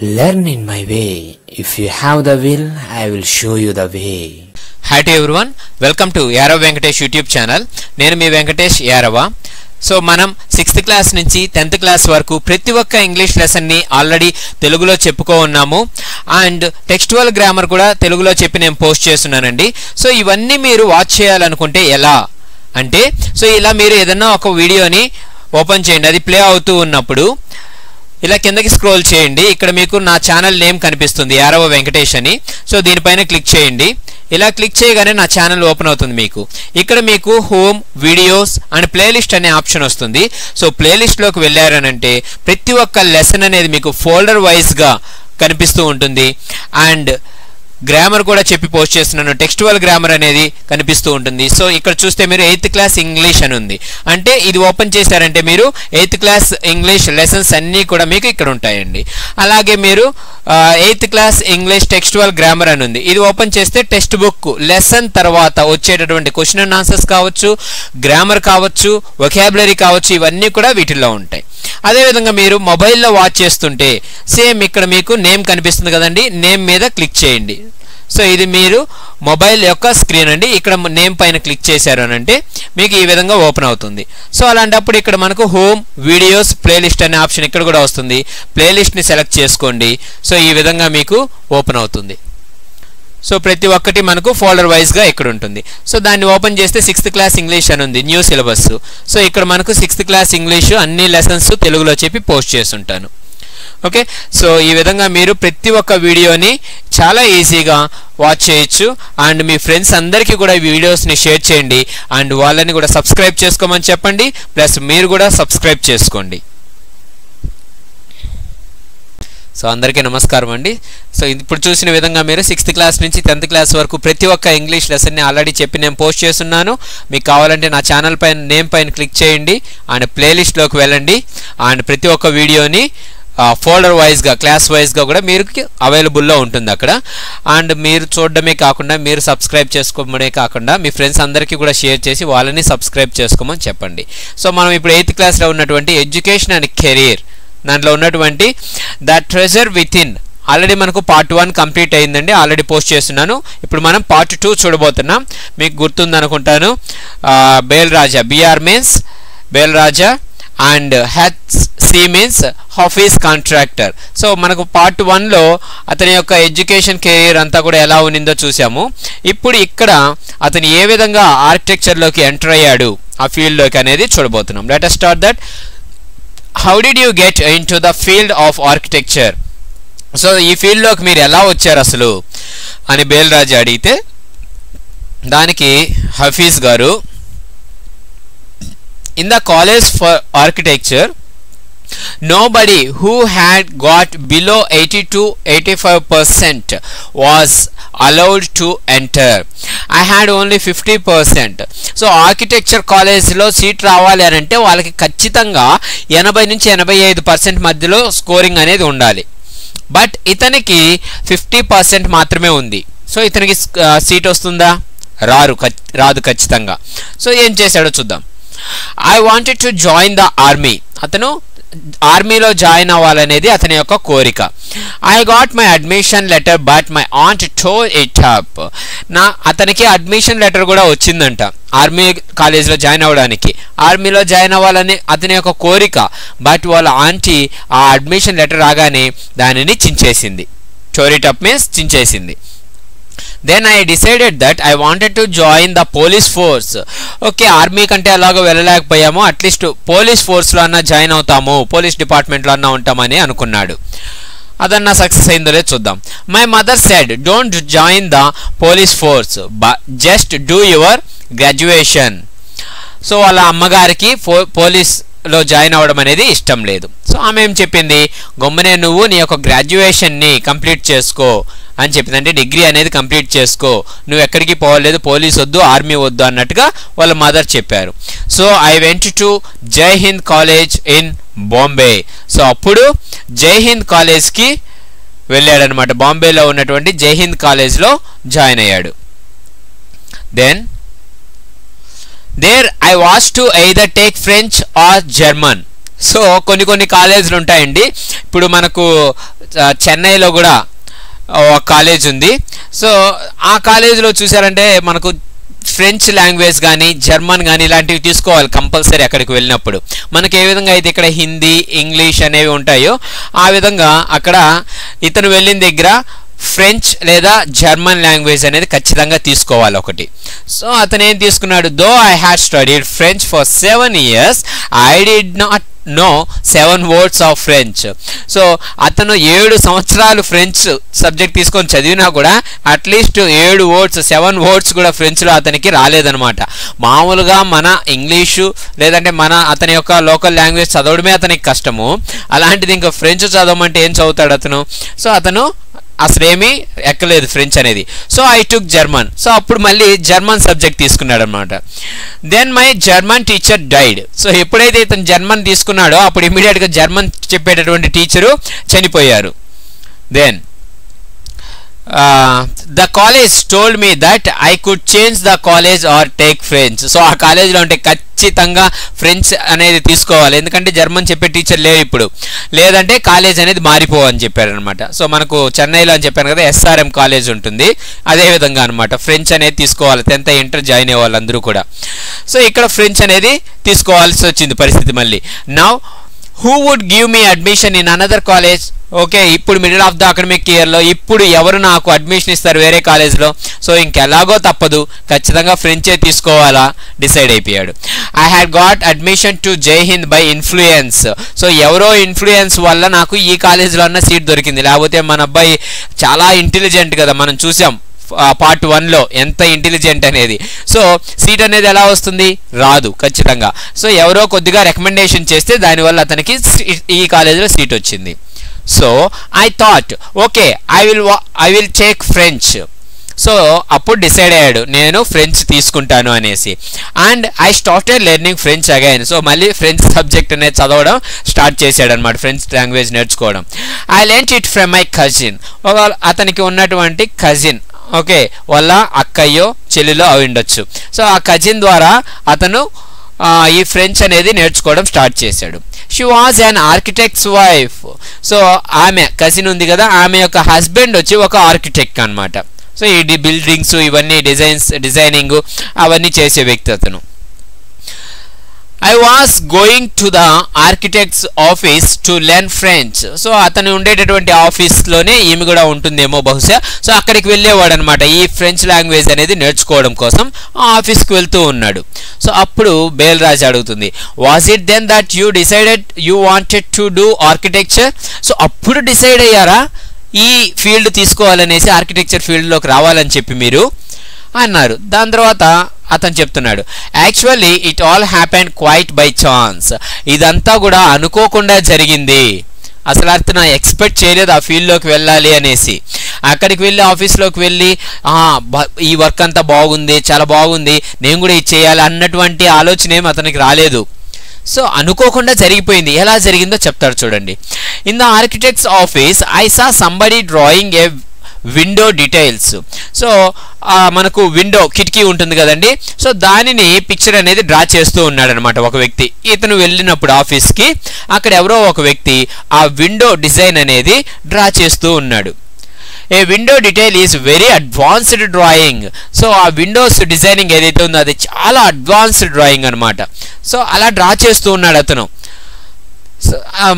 Learn in my way. If you have the will, I will show you the way. Hi to everyone. Welcome to Yarava Venkatesh YouTube channel. నేను మీ Venkatesh Yarava. So మనం 6th class నుంచి 10th class వరకు ప్రతి ఒక్క English lesson ని already తెలుగులో చెప్పుకో ఉన్నాము అండ్ టెక్స్చువల్ గ్రామర్ కూడా తెలుగులో చెప్పి నేను పోస్ట్ చేస్తున్నానండి. సో ఇవన్నీ మీరు వాచ్ చేయాలనుకుంటే ఎలా అంటే సో ఇలా మీరు ఏదన్నా ఒక వీడియోని ఓపెన్ చేయండి, అది ప్లే అవుతూ ఉన్నప్పుడు ఇలా కిందకి స్క్రోల్ చేయండి. ఇక్కడ మీకు నా ఛానల్ నేమ్ కనిపిస్తుంది యారవ వెంకటేష్ అని. సో దీనిపైన క్లిక్ చేయండి. ఇలా క్లిక్ చేయగానే నా ఛానల్ ఓపెన్ అవుతుంది. మీకు ఇక్కడ మీకు హోమ్, వీడియోస్ అండ్ ప్లేలిస్ట్ అనే ఆప్షన్ వస్తుంది. సో ప్లేలిస్ట్లోకి వెళ్ళారనంటే ప్రతి ఒక్క లెసన్ అనేది మీకు ఫోల్డర్ వైజ్గా కనిపిస్తూ ఉంటుంది అండ్ గ్రామర్ కూడా చెప్పి పోస్ట్ చేస్తున్నాను. టెక్స్చువల్ గ్రామర్ అనేది కనిపిస్తూ ఉంటుంది. సో ఇక్కడ చూస్తే మీరు 8th క్లాస్ ఇంగ్లీష్ అని ఉంది, అంటే ఇది ఓపెన్ చేశారంటే మీరు 8th క్లాస్ ఇంగ్లీష్ లెసన్స్ అన్నీ కూడా మీకు ఇక్కడ ఉంటాయండి. అలాగే మీరు 8th class English textual grammar అని ఉంది, ఇది ఓపెన్ చేస్తే టెక్స్ట్ బుక్ లెసన్ తర్వాత వచ్చేటటువంటి క్వశ్చన్ అండ్ ఆన్సర్స్ కావచ్చు, గ్రామర్ కావచ్చు, వొకాబులరీ కావచ్చు, ఇవన్నీ కూడా వీటిల్లో ఉంటాయి. అదేవిధంగా మీరు మొబైల్లో వాచ్ చేస్తుంటే సేమ్ ఇక్కడ మీకు నేమ్ కనిపిస్తుంది కదండి, నేమ్ మీద క్లిక్ చేయండి. సో ఇది మీరు మొబైల్ యొక్క స్క్రీన్ అండి. ఇక్కడ నేమ్ పైన క్లిక్ చేశారు అని అంటే మీకు ఈ విధంగా ఓపెన్ అవుతుంది. సో అలాంటప్పుడు ఇక్కడ మనకు హోమ్, వీడియోస్, ప్లేలిస్ట్ అనే ఆప్షన్ ఇక్కడ కూడా వస్తుంది. ప్లేలిస్ట్ని సెలెక్ట్ చేసుకోండి. సో ఈ విధంగా మీకు ఓపెన్ అవుతుంది. సో ప్రతి ఒక్కటి మనకు ఫోల్డర్ వైజ్గా ఇక్కడ ఉంటుంది. సో దాన్ని ఓపెన్ చేస్తే 6th క్లాస్ ఇంగ్లీష్ అని ఉంది, న్యూ సిలబస్. సో ఇక్కడ మనకు 6th క్లాస్ ఇంగ్లీష్ అన్ని లెసన్స్ తెలుగులో చెప్పి పోస్ట్ చేస్తుంటాను. ఓకే, సో ఈ విధంగా మీరు ప్రతి ఒక్క వీడియోని చాలా ఈజీగా వాచ్ చేయొచ్చు అండ్ మీ ఫ్రెండ్స్ అందరికీ కూడా ఈ వీడియోస్ని షేర్ చేయండి అండ్ వాళ్ళని కూడా సబ్స్క్రైబ్ చేసుకోమని చెప్పండి. ప్లస్ మీరు కూడా సబ్స్క్రైబ్ చేసుకోండి. సో అందరికీ నమస్కారం అండి. సో ఇప్పుడు చూసిన విధంగా మీరు 6th క్లాస్ నుంచి 10th క్లాస్ వరకు ప్రతి ఒక్క ఇంగ్లీష్ లెసన్ని ఆల్రెడీ చెప్పి నేను పోస్ట్ చేస్తున్నాను. మీకు కావాలంటే నా ఛానల్ పైన నేమ్ పైన క్లిక్ చేయండి అండ్ ప్లేలిస్ట్లోకి వెళ్ళండి అండ్ ప్రతి ఒక్క వీడియోని ఫోల్డర్ వైజ్గా, క్లాస్ వైజ్గా కూడా మీరు అవైలబుల్లో ఉంటుంది అక్కడ. అండ్ మీరు చూడడమే కాకుండా మీరు సబ్స్క్రైబ్ చేసుకోవడమే కాకుండా మీ ఫ్రెండ్స్ అందరికీ కూడా షేర్ చేసి వాళ్ళని సబ్స్క్రైబ్ చేసుకోమని చెప్పండి. సో మనం ఇప్పుడు 8th క్లాస్లో ఉన్నటువంటి ఎడ్యుకేషన్ అండ్ కెరీర్ దాంట్లో ఉన్నటువంటి the treasure within already మనకు పార్ట్ 1 కంప్లీట్ అయిందండి, ఆల్రెడీ పోస్ట్ చేస్తున్నాను. ఇప్పుడు మనం పార్ట్ 2 చూడబోతున్నాం. మీకు గుర్తుందనుకుంటాను, Bel Raja, BR means Bel Raja and HC means office contractor. So మనకు పార్ట్ 1లో అతని యొక్క ఎడ్యుకేషన్ కెరీర్ అంతా కూడా ఎలా ఉన్నిందో చూసాము. ఇప్పుడు ఇక్కడ అతను ఏ విధంగా ఆర్కిటెక్చర్లోకి ఎంటర్ అయ్యాడు ఆ ఫీల్డ్లోకి అనేది చూడబోతున్నాం. Let us start that. How did you get into the field of architecture? So ఈ ఫీల్డ్లోకి మీరు ఎలా వచ్చారు అసలు అని బేల్ రాజా అడిగితే దానికి హఫీజ్ గారు, in the college for architecture nobody who had got below 80 to 85% was allowed to enter. I had only 50%. So architecture కాలేజ్లో సీట్ రావాలి అని అంటే వాళ్ళకి ఖచ్చితంగా 80 నుంచి 85% మధ్యలో స్కోరింగ్ అనేది ఉండాలి. బట్ ఇతనికి 50% మాత్రమే ఉంది. సో ఇతనికి సీట్ వస్తుందా? రాదు ఖచ్చితంగా. సో ఏం చేశాడో చూద్దాం. I wanted to join the army. అతను ఆర్మీలో జాయిన్ అవ్వాలనేది అతని యొక్క కోరిక. I got my admission letter but my aunt tore it up. అతనికి అడ్మిషన్ లెటర్ కూడా వచ్చిందంట ఆర్మీ కాలేజ్లో జాయిన్ అవ్వడానికి. ఆర్మీలో జాయిన్ అవ్వాలని అతని యొక్క కోరిక, బట్ వాళ్ళ ఆంటీ ఆ అడ్మిషన్ లెటర్ రాగానే దానిని చించేసింది. tore it up means చించేసింది. Then I decided that I wanted to join the police force. Okay, army కంటే అలాగో వెళ్ళలేకపోయాము, అట్లీస్ట్ పోలీస్ ఫోర్స్లో అన్నా జాయిన్ అవుతాము, పోలీస్ డిపార్ట్మెంట్లో అన్నా ఉంటామని అనుకున్నాడు. అదన్నా సక్సెస్ అయిందో లేదు చూద్దాం. My mother said don't join the police force, just do your graduation. So వాళ్ళ అమ్మగారికి పోలీస్లో జాయిన్ అవ్వడం అనేది ఇష్టం లేదు. సో ఆమె ఏం చెప్పింది, గమ్మునే నువ్వు నీ యొక్క గ్రాడ్యుయేషన్ని కంప్లీట్ చేసుకో అని చెప్పింది. అంటే డిగ్రీ అనేది కంప్లీట్ చేసుకో, నువ్వు ఎక్కడికి పోవలేదు, పోలీస్ వద్దు, ఆర్మీ వద్దు అన్నట్టుగా వాళ్ళ మదర్ చెప్పారు. సో ఐ వెంట్ టు జై Hind college in Bombay. So అప్పుడు జై హింద్ కాలేజ్కి వెళ్ళాడనమాట. బాంబేలో ఉన్నటువంటి జై హింద్ కాలేజ్లో జాయిన్ అయ్యాడు. Then there I was to either take French or German. So కొన్ని కాలేజీలు ఉంటాయండి. ఇప్పుడు మనకు చెన్నైలో కూడా ఒక కాలేజ్ ఉంది. సో ఆ కాలేజీలో చూసారంటే మనకు ఫ్రెంచ్ లాంగ్వేజ్ కానీ జర్మన్ కానీ ఇలాంటివి తీసుకోవాలి కంపల్సరీ అక్కడికి వెళ్ళినప్పుడు. మనకి ఏ విధంగా అయితే ఇక్కడ హిందీ ఇంగ్లీష్ అనేవి ఉంటాయో ఆ విధంగా అక్కడ ఇతను వెళ్ళిన దగ్గర ఫ్రెంచ్ లేదా జర్మన్ లాంగ్వేజ్ అనేది ఖచ్చితంగా తీసుకోవాలి ఒకటి. సో అతను ఏం తీసుకున్నాడు, though I had studied French for 7 years I did not know 7 words of French. So అతను 7 సంవత్సరాలు ఫ్రెంచ్ సబ్జెక్ట్ తీసుకొని చదివినా కూడా అట్లీస్ట్ 7 words కూడా ఫ్రెంచ్లో అతనికి రాలేదనమాట. మామూలుగా మన ఇంగ్లీషు లేదంటే అతని యొక్క లోకల్ లాంగ్వేజ్ చదవడమే అతనికి కష్టము, అలాంటిది ఇంకా ఫ్రెంచ్ చదవమంటే ఏం చదువుతాడు అతను. సో అతను అసలేమీ ఎక్కలేదు ఫ్రెంచ్ అనేది. So I took German. So అప్పుడు మళ్ళీ జర్మన్ సబ్జెక్ట్ తీసుకున్నాడు అనమాట. Then my German teacher died. So ఎప్పుడైతే ఇతను జర్మన్ తీసుకున్నాడో అప్పుడు ఇమీడియట్గా జర్మన్ చెప్పేటటువంటి టీచరు చనిపోయారు. Then the college told me that I could change the college or take French. So ఆ కాలేజీలో ఉంటే ఖచ్చితంగా ఫ్రెంచ్ అనేది తీసుకోవాలి, ఎందుకంటే జర్మన్ చెప్పే టీచర్ లేరు ఇప్పుడు, లేదంటే కాలేజ్ అనేది మారిపోవని చెప్పారనమాట. సో మనకు చెన్నైలో అని చెప్పాను కదా SRM కాలేజ్ ఉంటుంది, అదే విధంగా అనమాట ఫ్రెంచ్ అనేది తీసుకోవాలి 10th ఇంటర్ జాయిన్ అయ్యే వాళ్ళందరూ కూడా. సో ఇక్కడ ఫ్రెంచ్ అనేది తీసుకోవాల్సి వచ్చింది పరిస్థితి మళ్ళీ. Now who would give me admission in another college? Okay, ఇప్పుడు మిడిల్ ఆఫ్ ద అకాడమిక్ ఇయర్లో ఇప్పుడు ఎవరు నాకు అడ్మిషన్ ఇస్తారు వేరే కాలేజ్లో? సో ఇంకెలాగో తప్పదు, ఖచ్చితంగా ఫ్రెంచే తీసుకోవాలా డిసైడ్ అయిపోయాడు. I had got admission to జై హింద్ బై ఇన్ఫ్లుయెన్స్. సో ఎవరో ఇన్ఫ్లుయెన్స్ వల్ల నాకు ఈ కాలేజ్లో అన్న సీట్ దొరికింది, లేకపోతే మన అబ్బాయి చాలా ఇంటెలిజెంట్ కదా, మనం చూసాం పార్ట్ 1లో ఎంత ఇంటెలిజెంట్ అనేది. సో సీట్ అనేది ఎలా వస్తుంది, రాదు ఖచ్చితంగా. సో ఎవరో కొద్దిగా రికమెండేషన్ చేస్తే దానివల్ల అతనికి ఈ కాలేజీలో సీట్ వచ్చింది. So I thought okay I will take French. So అప్పుడు డిసైడ్ అయ్యాడు నేను ఫ్రెంచ్ తీసుకుంటాను అనేసి. And I started learning French again. So మళ్ళీ ఫ్రెంచ్ సబ్జెక్ట్ అనేది చదవడం స్టార్ట్ చేశాడు అనమాట, ఫ్రెంచ్ లాంగ్వేజ్ నేర్చుకోవడం. I learned it from my cousin. అతనికి ఉన్నటువంటి కజిన్, ఓకే, వాళ్ళ అక్కయ్యో చెల్లిలో అవి ఉండొచ్చు. సో ఆ కజిన్ ద్వారా అతను ఈ ఫ్రెంచ్ అనేది నేర్చుకోవడం స్టార్ట్ చేశాడు. She was an architects wife. So ఆమె కజిన్ ఉంది కదా, ఆమె యొక్క హస్బెండ్ వచ్చి ఒక ఆర్కిటెక్ట్ అనమాట. సో ఈ బిల్డింగ్స్ ఇవన్నీ డిజైనింగ్ అవన్నీ చేసే వ్యక్తి అతను. I was going to the architect's office to learn French. So అతను ఉండేటటువంటి ఆఫీస్లోనే ఈమె కూడా ఉంటుందేమో బహుశా. సో అక్కడికి వెళ్ళేవాడు అనమాట ఈ ఫ్రెంచ్ లాంగ్వేజ్ అనేది నేర్చుకోవడం కోసం ఆ ఆఫీస్కి వెళ్తూ ఉన్నాడు. సో అప్పుడు బేల్రాజ్ అడుగుతుంది, was it then that you decided you wanted to do architecture? So అప్పుడు డిసైడ్ అయ్యారా ఈ ఫీల్డ్ తీసుకోవాలనేసి, ఆర్కిటెక్చర్ ఫీల్డ్లోకి రావాలని చెప్పి మీరు అన్నారు. దాని తర్వాత అతను చెప్తున్నాడు, actually it all happen quite by chance. ఇదంతా కూడా అనుకోకుండా జరిగింది, అసలు అతను ఎక్స్పెక్ట్ చేయలేదు ఆ ఫీల్డ్లోకి వెళ్ళాలి అనేసి. అక్కడికి వెళ్ళి ఆఫీస్లోకి వెళ్ళి ఈ వర్క్ అంతా బాగుంది, చాలా బాగుంది, నేను కూడా ఇది చేయాలి అన్నటువంటి ఆలోచన ఏమి అతనికి రాలేదు. సో అనుకోకుండా జరిగిపోయింది. ఎలా జరిగిందో చెప్తాడు చూడండి. In the architects office I saw somebody drawing A window details. So మనకు విండో కిటికీ ఉంటుంది కదండి, సో దానిని పిక్చర్ అనేది డ్రా చేస్తూ ఉన్నాడు అనమాట ఒక వ్యక్తి. ఇతను వెళ్ళినప్పుడు ఆఫీస్కి అక్కడ ఎవరో ఒక వ్యక్తి ఆ విండో డిజైన్ అనేది డ్రా చేస్తూ ఉన్నాడు. A window detail is very advanced drawing. So ఆ విండోస్ డిజైనింగ్ ఏదైతే ఉందో అది చాలా అడ్వాన్స్డ్ డ్రాయింగ్ అనమాట. సో అలా డ్రా చేస్తూ ఉన్నాడు అతను.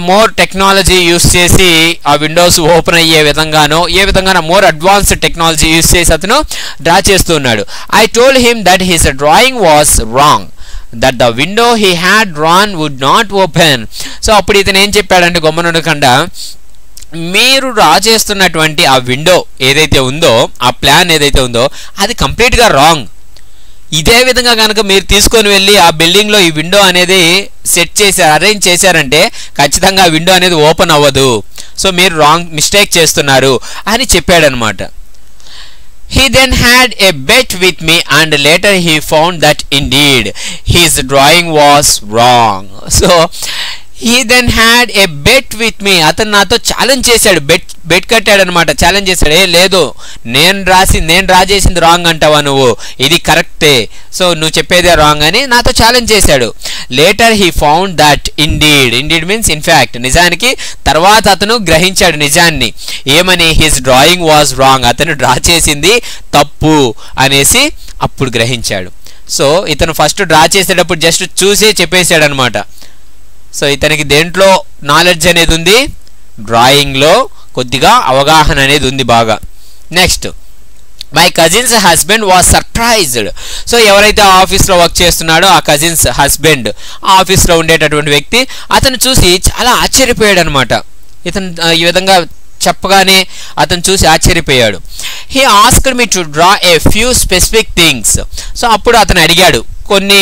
మోర్ టెక్నాలజీ యూస్ చేసి ఆ విండోస్ ఓపెన్ అయ్యే విధంగానో ఏ విధంగానో మోర్ అడ్వాన్స్డ్ టెక్నాలజీ యూస్ చేసి అతను డ్రా చేస్తూ ఉన్నాడు. I told him that his drawing was wrong, that the window he had drawn would not open. So అప్పుడు ఇతను ఏం చెప్పాడంటే గొమ్మనుండకుండా, మీరు డ్రా చేస్తున్నటువంటి ఆ విండో ఏదైతే ఉందో, ఆ ప్లాన్ ఏదైతే ఉందో అది కంప్లీట్గా రాంగ్. ఇదే విధంగా కనుక మీరు తీసుకొని వెళ్ళి ఆ బిల్డింగ్లో ఈ విండో అనేది సెట్ చేశారు, అరేంజ్ చేశారంటే ఖచ్చితంగా ఆ విండో అనేది ఓపెన్ అవ్వదు. సో మీరు రాంగ్ మిస్టేక్ చేస్తున్నారు అని చెప్పాడనమాట. He then had a bet with me and later he found that indeed his drawing was wrong. So he then had a bet with me. అతను నాతో ఛాలెంజ్ చేశాడు, bet కట్టాడు అనమాట. ఛాలెంజ్ చేశాడు, ఏ లేదు నేను డ్రా చేసింది రాంగ్ అంటావా నువ్వు, ఇది కరెక్టే, సో నువ్వు చెప్పేదే రాంగ్ అని నాతో ఛాలెంజ్ చేశాడు. Later he found that indeed means in fact, నిజానికి తర్వాత అతను గ్రహించాడు నిజాన్ని. ఏమని? హిస్ డ్రాయింగ్ వాజ్ రాంగ్, అతను డ్రా చేసింది తప్పు అనేసి అప్పుడు గ్రహించాడు. సో ఇతను ఫస్ట్ డ్రా చేసేటప్పుడు జస్ట్ చూసే చెప్పేశాడు అనమాట. సో ఇతనికి దేంట్లో నాలెడ్జ్ అనేది ఉంది? డ్రాయింగ్లో కొద్దిగా అవగాహన అనేది ఉంది బాగా. Next, my cousins husband was surprised. So ఎవరైతే ఆఫీస్లో వర్క్ చేస్తున్నాడో ఆ కజిన్స్ హస్బెండ్, ఆఫీస్లో ఉండేటటువంటి వ్యక్తి, అతను చూసి చాలా ఆశ్చర్యపోయాడు అనమాట. ఇతను ఈ విధంగా చెప్పగానే అతను చూసి ఆశ్చర్యపోయాడు. He asked me to draw a few specific things. So అప్పుడు అతను అడిగాడు, కొన్ని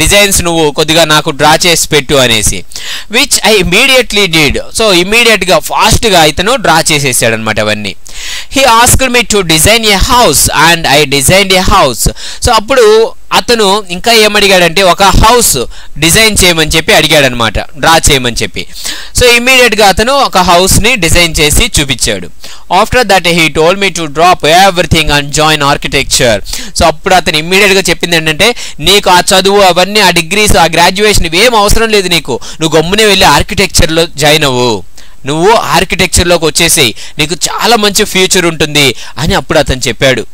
డిజైన్స్ నువ్వు కొద్దిగా నాకు డ్రా చేసి పెట్టు అనేసి. Which I immediately did. So ఇమీడియట్గా ఫాస్ట్గా ఇతను డ్రా చేసేసాడు అనమాట అవన్నీ. He asked me to design A house and I design A house. So అప్పుడు అతను ఇంకా ఏమడిగాడంటే ఒక హౌస్ డిజైన్ చేయమని చెప్పి అడిగాడు అనమాట, డ్రా చేయమని చెప్పి. సో ఇమీడియట్గా అతను ఒక హౌస్ని డిజైన్ చేసి చూపించాడు. After that he told me to drop everything and join architecture. So అప్పుడు అతను ఇమీడియట్గా చెప్పింది ఏంటంటే, నీకు ఆ చదువు అవన్నీ, ఆ డిగ్రీస్, ఆ గ్రాడ్యుయేషన్ ఇవేం అవసరం లేదు నీకు, నువ్వు గమ్మునే వెళ్ళి ఆర్కిటెక్చర్లో జాయిన్ అవ్వు, నువ్వు ఆర్కిటెక్చర్లోకి వచ్చేసేయి, నీకు చాలా మంచి ఫ్యూచర్ ఉంటుంది అని అప్పుడు అతను చెప్పాడు.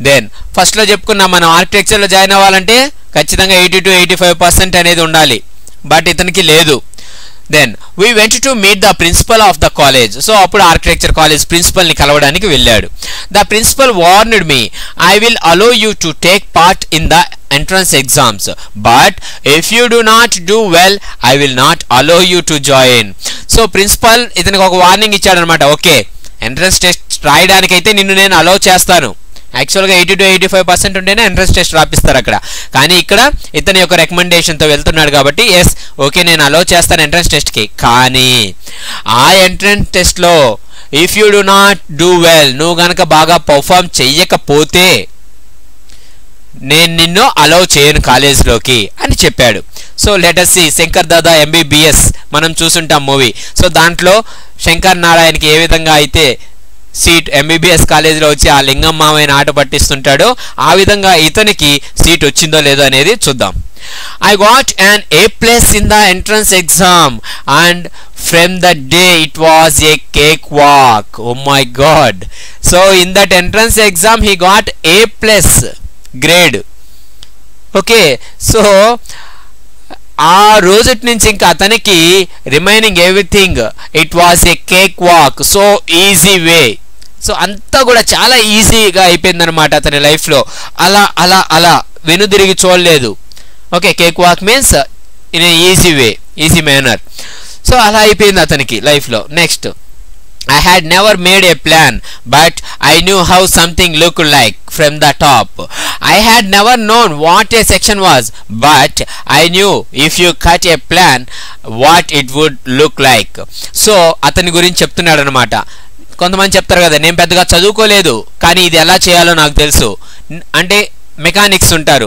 దెన్ ఫస్ట్లో చెప్పుకున్నాం, మనం ఆర్కిటెక్చర్లో జాయిన్ అవ్వాలంటే ఖచ్చితంగా 80 to 85% అనేది ఉండాలి, బట్ ఇతనికి లేదు. Then we went to meet the principal of the college. So అప్పుడు ఆర్కిటెక్చర్ కాలేజ్ ప్రిన్సిపల్ని కలవడానికి వెళ్ళాడు. The principal warned me, I will allow you to take part in the entrance exams, but if you do not do well I will not allow you to join. So principal ఇతనికి ఒక warning ఇచ్చాడు అనమాట. Okay, entrance test రాయడానికైతే నిన్ను నేను అలో చేస్తాను, యాక్చువల్గా 80 to 85% ఉంటేనే entrance test రాపిస్తారు అక్కడ, కానీ ఇక్కడ ఇతని యొక్క రికమెండేషన్తో వెళ్తున్నాడు కాబట్టి ఎస్ ఓకే నేను అలో చేస్తాను ఎంట్రన్స్ టెస్ట్కి. కానీ ఆ ఎంట్రన్స్ టెస్ట్లో if you do not do well, నువ్వు కనుక బాగా పర్ఫామ్ చెయ్యకపోతే నేను నిన్ను అలౌ చేయను కాలేజ్లోకి అని చెప్పాడు. So let us see Shankar Dada MBBS మనం చూసుంటాం మూవీ. సో దాంట్లో శంకర్ నారాయణకి ఏ విధంగా అయితే సీట్ MBBS కాలేజీలో వచ్చి ఆ లింగం మామయ్యని ఆట పట్టిస్తుంటాడో ఆ విధంగా ఇతనికి సీట్ వచ్చిందో లేదో అనేది చూద్దాం. I got an A+ in the entrance exam and from that day it was a cakewalk. Oh my God. So in that entrance exam he got A+ grade. Okay, so ఆ రోజుటి నుంచి ఇంకా అతనికి remaining everything it was a cake walk, so easy way. So అంతా కూడా చాలా ఈజీగా అయిపోయిందనమాట అతని లైఫ్లో. అలా అలా అలా వెనుదిరిగి చూడలేదు. Okay, cake walk means in a easy way, easy manner. So అలా అయిపోయింది అతనికి లైఫ్లో. Next, I had never made a plan, but I knew how something looked like from the top. I had never known what a section was, but I knew if you cut a plan, what it would look like. So అతని గురించి చెప్తున్నాడు అనమాట. కొంతమంది చెప్తారు కదా, నేను పెద్దగా చదువుకోలేదు కానీ ఇది ఎలా చేయాలో నాకు తెలుసు అంటే మెకానిక్స్ ఉంటారు,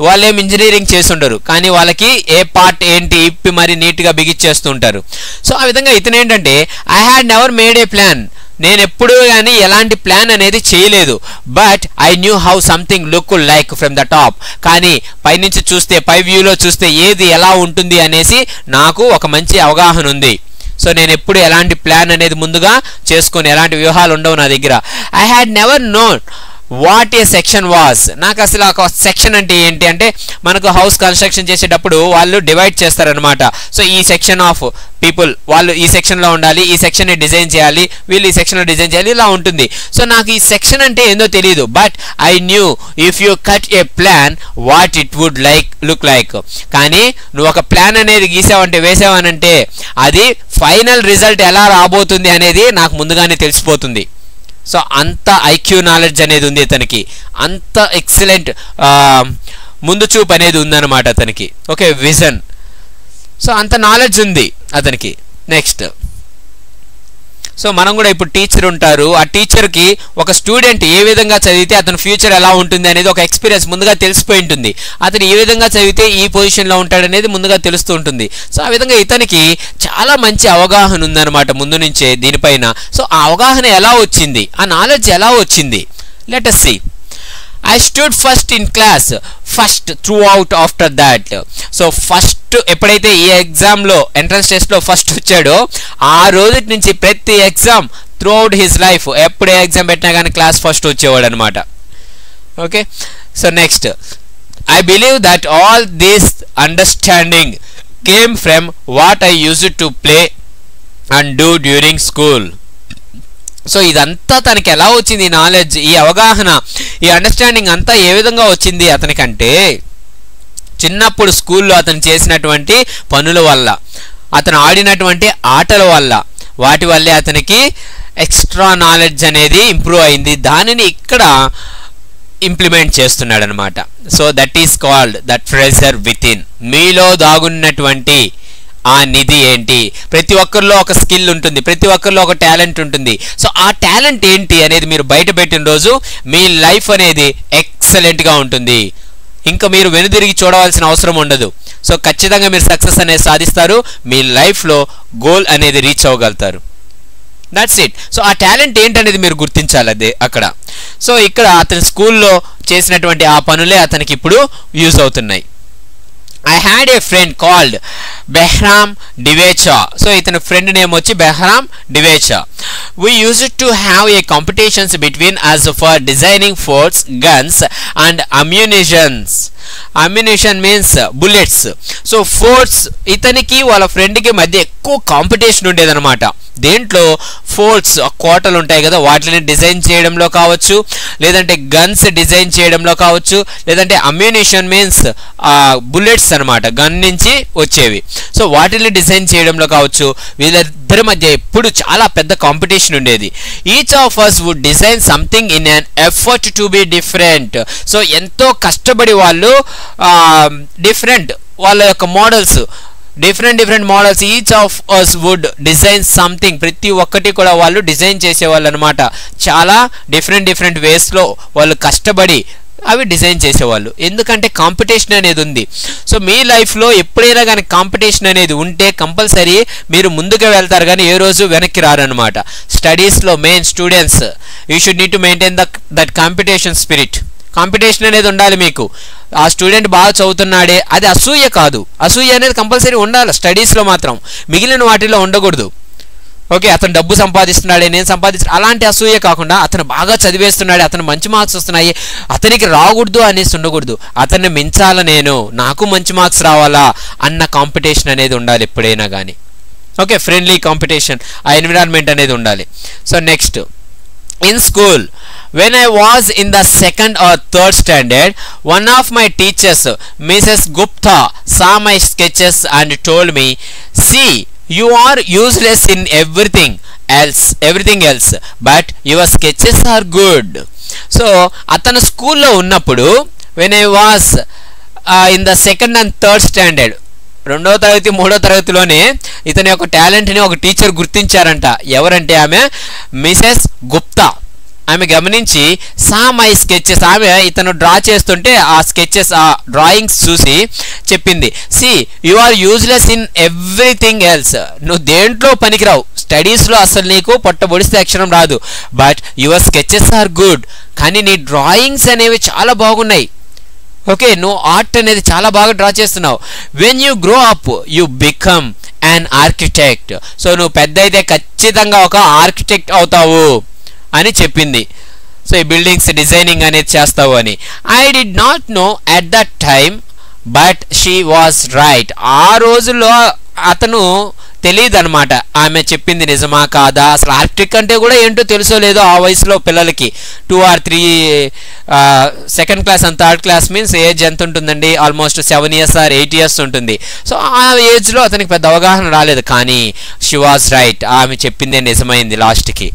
వాళ్ళేం ఇంజనీరింగ్ చేసి ఉండరు కానీ వాళ్ళకి ఏ పార్ట్ ఏంటి ఇప్పి మరి నీట్గా బిగిచ్చేస్తూ ఉంటారు. సో ఆ విధంగా ఇతను ఏంటంటే I had never made A plan, నేను ఎప్పుడూ కానీ ఎలాంటి ప్లాన్ అనేది చేయలేదు, but I new how something look like from the top. కానీ పైనుంచి చూస్తే, పై వ్యూలో చూస్తే ఏది ఎలా ఉంటుంది అనేసి నాకు ఒక మంచి అవగాహన ఉంది. సో నేను ఎప్పుడు ఎలాంటి ప్లాన్ అనేది ముందుగా చేసుకొని ఎలాంటి వ్యూహాలు ఉండవు నా దగ్గర. I had never known what a section was. నాకు అసలు ఒక సెక్షన్ అంటే ఏంటి అంటే, మనకు హౌస్ కన్స్ట్రక్షన్ చేసేటప్పుడు వాళ్ళు డివైడ్ చేస్తారనమాట. సో ఈ సెక్షన్ ఆఫ్ పీపుల్ వాళ్ళు ఈ సెక్షన్లో ఉండాలి, ఈ సెక్షన్ని డిజైన్ చేయాలి, వీళ్ళు ఈ సెక్షన్లో డిజైన్ చేయాలి, ఇలా ఉంటుంది. సో నాకు ఈ సెక్షన్ అంటే ఏందో తెలియదు, but I knew if you cut a plan what it would look like. కానీ నువ్వు ఒక ప్లాన్ అనేది గీసావంటే, వేసావనంటే అది ఫైనల్ రిజల్ట్ ఎలా రాబోతుంది అనేది నాకు ముందుగానే తెలిసిపోతుంది. సో అంత ఐక్యూ నాలెడ్జ్ అనేది ఉంది అతనికి, అంత ఎక్సలెంట్ ముందు చూపు అనేది ఉందన్నమాట అతనికి. Okay, vision. సో అంత నాలెడ్జ్ ఉంది అతనికి. నెక్స్ట్, సో మనం కూడా ఇప్పుడు టీచర్ ఉంటారు, ఆ టీచర్కి ఒక స్టూడెంట్ ఏ విధంగా చదివితే అతని ఫ్యూచర్ ఎలా ఉంటుంది అనేది ఒక ఎక్స్పీరియన్స్ ముందుగా తెలిసిపోయి ఉంటుంది. అతను ఏ విధంగా చదివితే ఈ పొజిషన్లో ఉంటాడనేది ముందుగా తెలుస్తూ ఉంటుంది. సో ఆ విధంగా ఇతనికి చాలా మంచి అవగాహన ఉందన్నమాట ముందు నుంచే దీనిపైన. సో ఆ అవగాహన ఎలా వచ్చింది, ఆ నాలెడ్జ్ ఎలా వచ్చింది? Let us see. I stood first in class, first throughout after that. So first ఎప్పుడైతే ఈ ఎగ్జామ్లో ఎంట్రన్స్ టెస్ట్లో ఫస్ట్ వచ్చాడో ఆ రోజు నుంచి ప్రతి ఎగ్జామ్ త్రూఅవుట్ హిస్ లైఫ్ ఎప్పుడే ఎగ్జామ్ పెట్టినా కానీ క్లాస్ ఫస్ట్ వచ్చేవాడు అనమాట. Okay, so next, I believe that all this understanding came from what I used to play and do during school. So ఇదంతా తనకి ఎలా వచ్చింది, ఈ నాలెడ్జ్, ఈ అవగాహన, ఈ అండర్స్టాండింగ్ అంతా ఏ విధంగా వచ్చింది అతనికంటే చిన్నప్పుడు స్కూల్లో అతను చేసినటువంటి పనుల వల్ల, అతను ఆడినటువంటి ఆటల వల్ల, వాటి వల్లే అతనికి ఎక్స్ట్రా నాలెడ్జ్ అనేది ఇంప్రూవ్ అయింది. దానిని ఇక్కడ ఇంప్లిమెంట్ చేస్తున్నాడు అనమాట. So that is called that treasure with in. మీలో దాగున్నటువంటి ఆ నిధి ఏంటి? ప్రతి ఒక్కరిలో ఒక స్కిల్ ఉంటుంది, ప్రతి ఒక్కరిలో ఒక టాలెంట్ ఉంటుంది. సో ఆ టాలెంట్ ఏంటి అనేది మీరు బయట పెట్టిన రోజు మీ లైఫ్ అనేది ఎక్సలెంట్గా ఉంటుంది. ఇంకా మీరు వెనుదిరిగి చూడవలసిన అవసరం ఉండదు. సో ఖచ్చితంగా మీరు సక్సెస్ అనేది సాధిస్తారు, మీ లైఫ్లో గోల్ అనేది రీచ్ అవ్వగలుగుతారు. That's it. సో ఆ టాలెంట్ ఏంటనేది మీరు గుర్తించాలి అదే అక్కడ. సో ఇక్కడ అతని స్కూల్లో చేసినటువంటి ఆ పనులే అతనికి ఇప్పుడు యూజ్ అవుతున్నాయి. I had a friend called Behram Divecha. So itana friend name vachi Behram Divecha. We used to have a competitions between us for designing forts, guns and ammunitions. Ammunition means bullets. So forts itaniki wala friend ki madhya ekku competition ఉండేదన్నమాట. దేంట్లో forts కోటలు ఉంటాయి కదా, వాటిని design చేయడంలో కావచ్చు, లేదంటే guns design చేయడంలో కావచ్చు, లేదంటే అమ్యూనిషన్ మీన్స్ బుల్లెట్స్ అనమాట, గన్ నుంచి వచ్చేవి. సో వాటిని డిజైన్ చేయడంలో కావచ్చు, వీళ్ళిద్దరి మధ్య ఎప్పుడు చాలా పెద్ద కాంపిటీషన్ ఉండేది. Each of us would design something in an effort to be different. So ఎంతో కష్టపడి వాళ్ళు డిఫరెంట్ వాళ్ళ యొక్క models, different models, each of us would design something. ప్రతి ఒక్కటి కూడా వాళ్ళు డిజైన్ చేసేవాళ్ళు అనమాట. చాలా డిఫరెంట్ వేస్లో వాళ్ళు కష్టపడి అవి డిజైన్ చేసేవాళ్ళు. ఎందుకంటే కాంపిటీషన్ అనేది ఉంది. సో మీ లైఫ్లో ఎప్పుడైనా కానీ కాంపిటీషన్ అనేది ఉంటే కంపల్సరీ మీరు ముందుకు వెళ్తారు, కానీ ఏ రోజు వెనక్కి రారనమాట. స్టడీస్లో main students you should need to maintain that competition spirit. Competition అనేది ఉండాలి మీకు. ఆ స్టూడెంట్ బాగా చదువుతున్నాడే అది అసూయ కాదు, అసూయ అనేది కంపల్సరీ ఉండాలి స్టడీస్లో మాత్రం, మిగిలిన వాటిలో ఉండకూడదు. ఓకే, అతను డబ్బు సంపాదిస్తున్నాడే నేను అలాంటి అసూయ కాకుండా అతను బాగా చదివేస్తున్నాడే, అతను మంచి మార్క్స్ వస్తున్నాయి, అతనికి రాకూడదు అనేసి ఉండకూడదు. అతన్ని మించాల నేను, నాకు మంచి మార్క్స్ రావాలా అన్న కాంపిటీషన్ అనేది ఉండాలి ఎప్పుడైనా కానీ. ఓకే, ఫ్రెండ్లీ కాంపిటీషన్, ఆ ఎన్విరాన్మెంట్ అనేది ఉండాలి. So next, in school when I was in the 2nd or 3rd standard, one of my teachers, Mrs. Gupta, saw my sketches and told me, see, you are useless in everything else but your sketches are good. So atanu school lo unnappudu when I was in the 2nd and 3rd standard, 2వ తరగతి 3వ తరగతిలోనే ఇతని యొక్క టాలెంట్ని ఒక teacher గుర్తించారంట. ఎవరంటే ఆమె మిసెస్ గుప్తా. ఆమె గమనించి సా మై స్కెచెస్, ఆమె ఇతను డ్రా చేస్తుంటే ఆ స్కెచెస్, ఆ డ్రాయింగ్స్ చూసి చెప్పింది, see you are useless in everything else. నువ్వు దేంట్లో పనికిరావు, స్టడీస్లో అసలు నీకు పొట్టబొడిస్తే అక్షరం రాదు, but your sketches are good. కానీ నీ డ్రాయింగ్స్ అనేవి చాలా బాగున్నాయి. ఓకే, నువ్వు ఆర్ట్ అనేది చాలా బాగా డ్రా చేస్తున్నావు. When you grow up you become an architect. So నువ్వు పెద్ద అయితే ఖచ్చితంగా ఒక ఆర్కిటెక్ట్ అవుతావు అని చెప్పింది. సో ఈ బిల్డింగ్స్ డిజైనింగ్ అనేది చేస్తావు అని. I did not know at that time but she was right. ఆ రోజుల్లో అతను తెలియదు అనమాట ఆమె చెప్పింది నిజమా కాదా, అసలు ఆర్కిటెక్ట్ అంటే కూడా ఏంటో తెలుసో లేదో ఆ వయసులో పిల్లలకి. 2 or 3 2nd class and 3rd class means age ఎంత ఉంటుందండి, ఆల్మోస్ట్ 7 years or 8 years ఉంటుంది. సో ఆ ఏజ్లో అతనికి పెద్ద అవగాహన రాలేదు, కానీ షీ వాజ్ రైట్, ఆమె చెప్పిందే నిజమైంది లాస్ట్కి.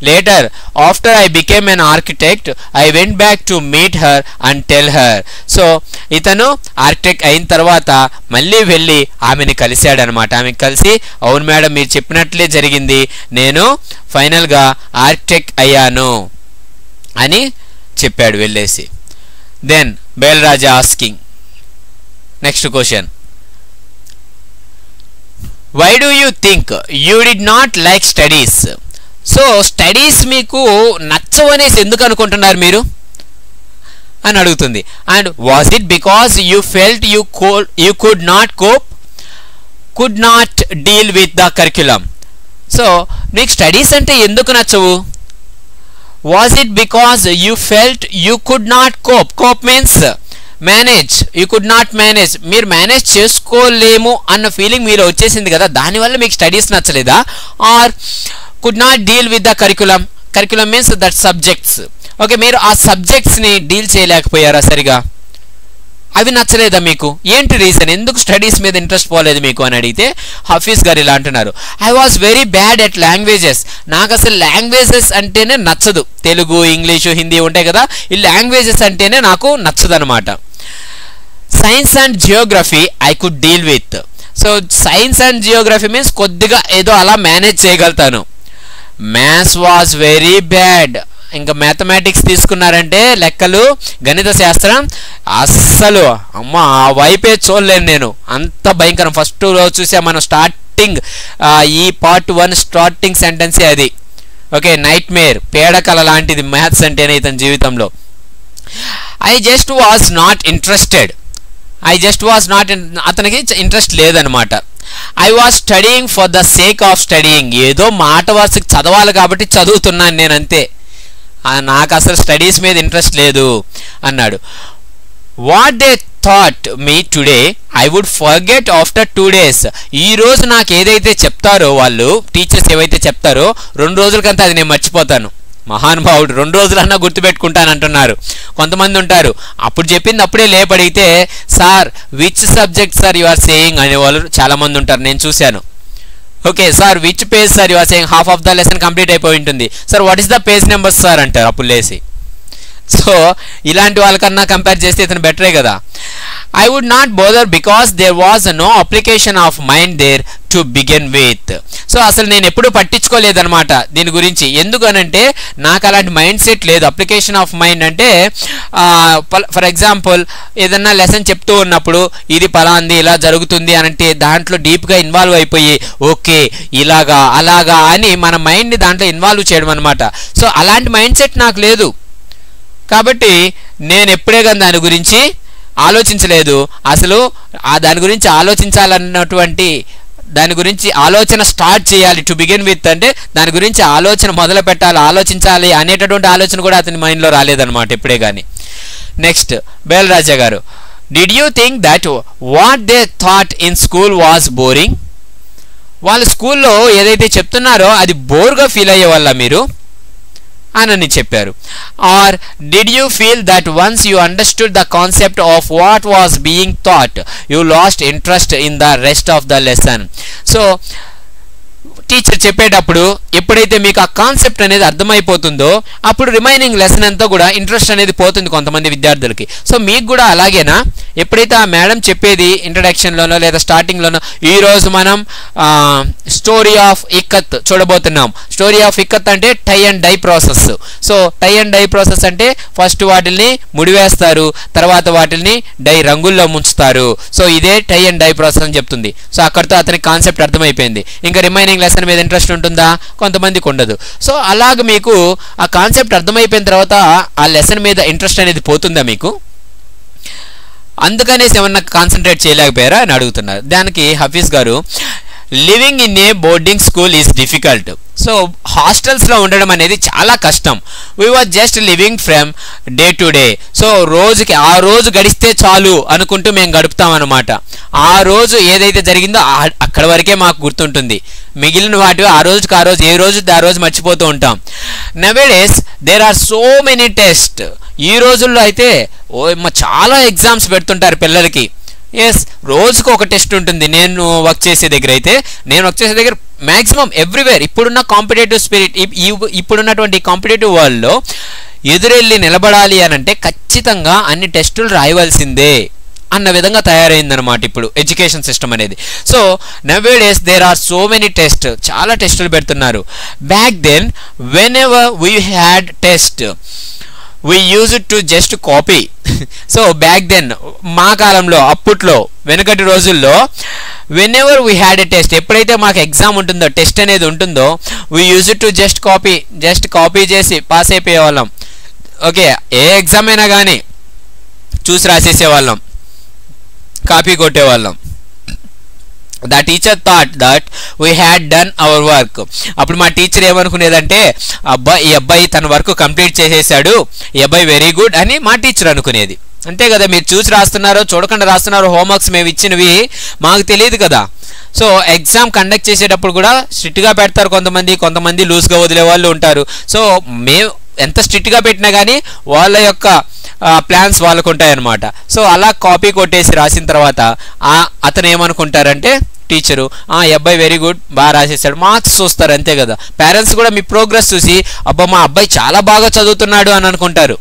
Later, after I became an architect, I went back to meet her and tell her. So, ఇతను ఆర్కిటెక్ట్ అయిన తర్వాత మళ్ళీ వెళ్ళి ఆమెని కలిశాడనమాట. ఆమెను కలిసి అవును మేడం మీరు చెప్పినట్లే జరిగింది, నేను ఫైనల్గా ఆర్కిటెక్ట్ అయ్యాను అని చెప్పాడు వెళ్ళేసి. Then Belraja asking next question, why do you think you did not like studies? So studies మీకు నచ్చవనేసి ఎందుకు అనుకుంటున్నారు మీరు అని అడుగుతుంది. And was it because you felt you could not cope, could not deal with the curriculum? So మీకు studies అంటే ఎందుకు నచ్చవు? Was it because you felt you could not cope, cope means manage, you could not manage, మీరు manage చేసుకోలేము అన్న feeling మీలో వచ్చేసింది కదా, దానివల్ల మీకు స్టడీస్ నచ్చలేదా? Are could not deal with the curriculum, curriculum means that subjects, okay మీరు ఆ సబ్జెక్ట్స్ని డీల్ చేయలేకపోయారా సరిగా, అవి నచ్చలేదా మీకు? ఏంటి రీజన్, ఎందుకు స్టడీస్ మీద ఇంట్రెస్ట్ పోలేదు మీకు అని అడిగితే హఫీజ్ గారు ఇలా అంటున్నారు, I was very bad at languages, నాకు అసలు లాంగ్వేజెస్ అంటేనే నచ్చదు, తెలుగు ఇంగ్లీషు హిందీ ఉంటాయి కదా, ఈ లాంగ్వేజెస్ అంటేనే నాకు నచ్చదు అనమాట. Science and Geography I could deal with, so science and Geography means కొద్దిగా ఏదో అలా మేనేజ్ చేయగలుగుతాను. మ్యాథ్స్ వాజ్ వెరీ బ్యాడ్, ఇంకా మ్యాథమెటిక్స్ తీసుకున్నారంటే లెక్కలు గణిత శాస్త్రం అస్సలు అమ్మ ఆ వైపే చూడలేను నేను, అంత భయంకరం. ఫస్ట్ రోజు చూసా మనం స్టార్టింగ్ ఈ పార్ట్ 1 స్టార్టింగ్ సెంటెన్సే అది, ఓకే నైట్ మేర్, పేడకల లాంటిది మ్యాథ్స్ అంటేనే ఇతని జీవితంలో. I just was not interested, అతనికి ఇంట్రెస్ట్ లేదనమాట. I was studying for the sake of studying, ఏదో మాట వరుసకి చదవాలి కాబట్టి చదువుతున్నాను నేను అంతే, నాకు అసలు స్టడీస్ మీద ఇంట్రెస్ట్ లేదు అన్నాడు. What they thought me today I would forget after 2 days, ఈరోజు నాకు ఏదైతే చెప్తారో వాళ్ళు టీచర్స్ ఏవైతే చెప్తారో 2 రోజులకంతా అది నేను మర్చిపోతాను. మహానుభావుడు 2 రోజులన్నా గుర్తుపెట్టుకుంటానంటున్నారు. కొంతమంది ఉంటారు అప్పుడు చెప్పింది అప్పుడే లేపడిగితే sir which subject sir you are saying అనేవాళ్ళు చాలామంది ఉంటారు, నేను చూశాను. Okay sir which page sir you are saying, half of the lesson complete అయిపోయి ఉంటుంది, sir what is the page number sir అంటారు అప్పుడు లేసి. సో ఇలాంటి వాళ్ళకన్నా కంపేర్ చేస్తే ఇతను బెటరే కదా. I would not bother because there was no application of mind there to begin with, so అసలు నేను ఎప్పుడూ పట్టించుకోలేదన్నమాట దీని గురించి, ఎందుకనంటే నాకు అలాంటి మైండ్ సెట్ లేదు. అప్లికేషన్ ఆఫ్ మైండ్ అంటే ఫర్ ఎగ్జాంపుల్ ఏదన్నా లెసన్ చెప్తూ ఉన్నప్పుడు ఇది పలాంది ఇలా జరుగుతుంది అనంటే దాంట్లో డీప్గా ఇన్వాల్వ్ అయిపోయి ఓకే ఇలాగా అలాగా అని మన మైండ్ని దాంట్లో ఇన్వాల్వ్ చేయడం అనమాట. సో అలాంటి మైండ్ సెట్ నాకు లేదు కాబట్టి నేను ఎప్పుడే కానీ దాని గురించి ఆలోచించలేదు. అసలు దాని గురించి ఆలోచించాలన్నటువంటి దాని గురించి ఆలోచన స్టార్ట్ చేయాలి, టు బిగిన్ విత్ అంటే దాని గురించి ఆలోచన మొదలు పెట్టాలి, ఆలోచించాలి అనేటటువంటి ఆలోచన కూడా అతని మైండ్లో రాలేదన్నమాట ఎప్పుడే కానీ. నెక్స్ట్ బయల్రాజా గారు, did you think that what they thought in school was boring, వాళ్ళు స్కూల్లో ఏదైతే చెప్తున్నారో అది బోర్గా ఫీల్ అయ్యేవాళ్ళ మీరు అని చెప్పారు. Or did you feel that once you understood the concept of what was being thought you lost interest in the rest of the lesson. So teacher చెప్పేటప్పుడు ఎప్పుడైతే మీకు ఆ కాన్సెప్ట్ అనేది అర్థమైపోతుందో అప్పుడు రిమైనింగ్ లెసన్ అంతా కూడా ఇంట్రెస్ట్ అనేది పోతుంది కొంతమంది విద్యార్థులకి. సో మీకు కూడా అలాగేనా, ఎప్పుడైతే ఆ మేడం చెప్పేది ఇంట్రడక్షన్లోనో లేదా స్టార్టింగ్లోనో, ఈరోజు మనం స్టోరీ ఆఫ్ ఇక్కత్ చూడబోతున్నాం. స్టోరీ ఆఫ్ ఇక్కత్ అంటే tie and dye process. So tie and dye process అంటే ఫస్ట్ వాటిల్ని ముడివేస్తారు, తర్వాత వాటిల్ని డై రంగుల్లో ముంచుతారు. సో ఇదే టై అండ్ డై ప్రాసెస్ అని చెప్తుంది. సో అక్కడితో అతనికి కాన్సెప్ట్ అర్థమైపోయింది. ఇంకా రిమైనింగ్ లెసన్ మీద ఇంట్రెస్ట్ ఉంటుందా, కొంతమందికి ఉండదు. సో అలాగ మీకు ఆ కాన్సెప్ట్ అర్థమైపోయిన తర్వాత ఆ లెసన్ మీద ఇంట్రెస్ట్ అనేది పోతుందా మీకు, అందుకనేసి ఏమన్నా కాన్సన్ట్రేట్ చేయలేకపోయారా అని అడుగుతున్నారు. దానికి హఫీజ్ గారు, living in a boarding school is difficult. So హాస్టల్స్లో ఉండడం అనేది చాలా కష్టం. We was just living from day to day. So రోజుకి ఆ రోజు గడిస్తే చాలు అనుకుంటూ మేము గడుపుతాం అనమాట. ఆ రోజు ఏదైతే జరిగిందో అక్కడ వరకే మాకు గుర్తుంటుంది, మిగిలిన వాటి ఆ రోజుకి ఆ రోజు ఏ రోజు ఆ రోజు మర్చిపోతూ ఉంటాం. Nowadays there are so many test. ఈ రోజుల్లో అయితే చాలా ఎగ్జామ్స్ పెడుతుంటారు పిల్లలకి. ఎస్, రోజుకు ఒక టెస్ట్ ఉంటుంది. నేను వర్క్ చేసే దగ్గర మ్యాక్సిమం ఎవ్రీవేర్ ఇప్పుడున్న కాంపిటేటివ్ స్పిరిట్, ఇప్పుడున్నటువంటి కాంపిటేటివ్ వరల్డ్లో ఎదురెళ్ళి నిలబడాలి అని అంటే ఖచ్చితంగా అన్ని టెస్టులు రాయవలసిందే అన్న విధంగా తయారైందనమాట ఇప్పుడు ఎడ్యుకేషన్ సిస్టమ్ అనేది. So nowadays there are so many test, చాలా టెస్టులు పెడుతున్నారు. Back then whenever we had test we used to just copy. So back then మా కాలంలో, అప్పట్లో వెనకటి రోజుల్లో, whenever we had a test, ఎప్పుడైతే మాకు ఎగ్జామ్ ఉంటుందో, టెస్ట్ అనేది ఉంటుందో, we used to just copy చేసి పాస్ అయిపోయేవాళ్ళం. ఓకే, ఏ ఎగ్జామ్ అయినా కానీ చూసి రాసేసేవాళ్ళం, copy కొట్టేవాళ్ళం. The teacher thought that we had done our work. అప్పుడు మా టీచర్ ఏమనుకునేదంటే, ఈ అబ్బాయి తన వర్క్ కంప్లీట్ చేసేసాడు, ఈ అబ్బాయి వెరీ గుడ్ అని మా టీచర్ అనుకునేది. అంతే కదా, మీరు చూసి రాస్తున్నారో చూడకుండా రాస్తున్నారో, హోంవర్క్స్ మేము ఇచ్చినవి మాకు తెలియదు కదా. సో ఎగ్జామ్ కండక్ట్ చేసేటప్పుడు కూడా స్ట్రిక్ట్గా పెడతారు కొంతమంది లూజ్గా వదిలే వాళ్ళు ఉంటారు. సో మేము ఎంత స్ట్రిక్ట్గా పెట్టినా కానీ వాళ్ళ యొక్క ప్లాన్స్ వాళ్ళకు ఉంటాయన్నమాట. సో అలా కాపీ కొట్టేసి రాసిన తర్వాత అతను ఏమనుకుంటారంటే, టీచరు ఈ అబ్బాయి వెరీ గుడ్, బాగా రాసేసాడు, మార్క్స్ చూస్తారు, అంతే కదా. పేరెంట్స్ కూడా మీ ప్రోగ్రెస్ చూసి అబ్బా మా అబ్బాయి చాలా బాగా చదువుతున్నాడు అని అనుకుంటారు.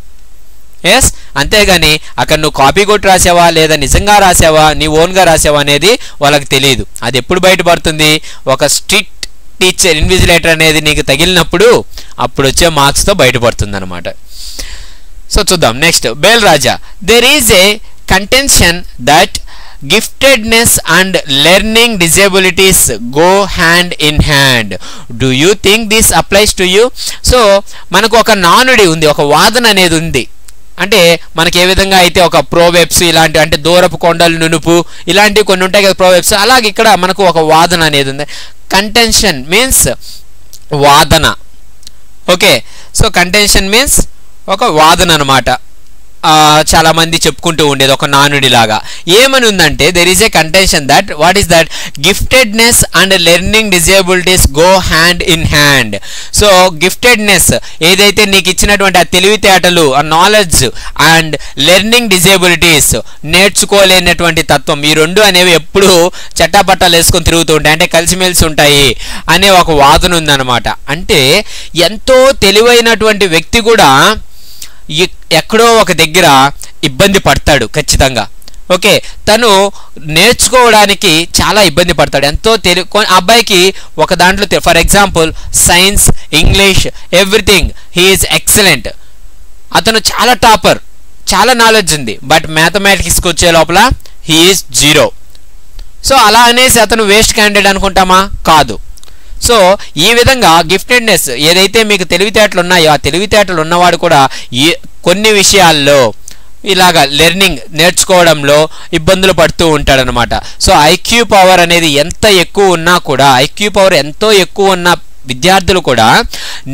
ఎస్, అంతేగాని అక్కడ నువ్వు కాపీ కొట్టి రాసావా లేదా నిజంగా రాసావా, నీ ఓన్గా రాసావా అనేది వాళ్ళకి తెలియదు. అది ఎప్పుడు బయటపడుతుంది, ఒక స్ట్రిక్ట్ టీచర్ ఇన్విజిలేటర్ అనేది నీకు తగిలినప్పుడు అప్పుడు వచ్చే మార్క్స్తో బయటపడుతుంది అనమాట. సో చూద్దాం next. Bel Raja, there is a contention that giftedness and learning disabilities go hand in hand. Do you think this applies to you? So మనకు ఒక నానుడి ఉంది, ఒక వాదన అనేది ఉంది. అంటే మనకి ఏ విధంగా అయితే ఒక ప్రోవెబ్స్ ఇలాంటి, అంటే దూరపు కొండలు నునుపు ఇలాంటివి కొన్ని ఉంటాయి కదా ప్రోవెబ్స్, అలాగే ఇక్కడ మనకు ఒక వాదన అనేది ఉంది. కంటెన్షన్ మీన్స్ వాదన. ఓకే, సో కంటెన్షన్ మీన్స్ ఒక వాదన అనమాట. చాలా మంది చెప్పుకుంటూ ఉండేది ఒక నానుడి లాగా. ఏమని ఉందంటే, there is a contention that what is that giftedness and learning disabilities go hand in hand. So giftedness ఏదైతే నీకు ఇచ్చినటువంటి ఆ తెలివితేటలు, ఆ నాలెడ్జ్, అండ్ లెర్నింగ్ డిజేబిలిటీస్ నేర్చుకోలేనటువంటి తత్వం, ఈ రెండు అనేవి ఎప్పుడు చట్టాపట్టాలు వేసుకొని తిరుగుతూ ఉంటాయి, అంటే కలిసిమెలిసి ఉంటాయి అనే ఒక వాదన ఉందన్నమాట. అంటే ఎంతో తెలివైనటువంటి వ్యక్తి కూడా ఎక్కడో ఒక దగ్గర ఇబ్బంది పడతాడు ఖచ్చితంగా. ఓకే, తను నేర్చుకోవడానికి చాలా ఇబ్బంది పడతాడు. ఎంతో అబ్బాయికి ఒక దాంట్లో for example science, English, everything he is excellent, అతను చాలా టాపర్, చాలా నాలెడ్జ్ ఉంది. బట్ మ్యాథమెటిక్స్కి వచ్చే లోపల హీ ఈజ్ 0. సో అలా అనేసి అతను వేస్ట్ క్యాండిడేట్ అనుకుంటామా? కాదు. సో ఈ విధంగా గిఫ్టెడ్నెస్ ఏదైతే మీకు తెలివితేటలు ఉన్నాయో, ఆ తెలివితేటలు ఉన్నవాడు కూడా కొన్ని విషయాల్లో ఇలాగా లెర్నింగ్ నేర్చుకోవడంలో ఇబ్బందులు పడుతూ ఉంటాడనమాట. సో ఐక్యూ పవర్ అనేది ఎంత ఎక్కువ ఉన్నా కూడా, ఐక్యూ పవర్ ఎంతో ఎక్కువ ఉన్న విద్యార్థులు కూడా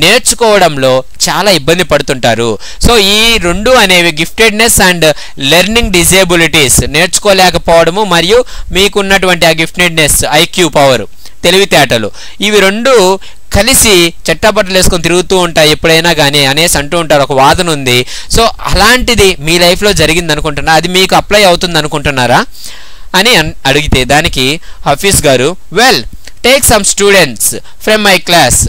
నేర్చుకోవడంలో చాలా ఇబ్బంది పడుతుంటారు. సో ఈ రెండు అనేవి గిఫ్టెడ్నెస్ అండ్ లెర్నింగ్ డిజేబిలిటీస్, నేర్చుకోలేకపోవడము మరియు మీకున్నటువంటి ఆ గిఫ్టెడ్నెస్, ఐక్యూ పవర్, తెలివితేటలు, ఇవి రెండు కలిసి చట్టబట్టలు వేసుకొని తిరుగుతూ ఉంటాయి ఎప్పుడైనా కానీ అనేసి అంటూ ఉంటారు. ఒక వాదన ఉంది. సో అలాంటిది మీ లైఫ్లో జరిగింది అనుకుంటున్నా, అది మీకు అప్లై అవుతుంది అనుకుంటున్నారా అని అడిగితే దానికి హఫీజ్ గారు, well take some students from my class,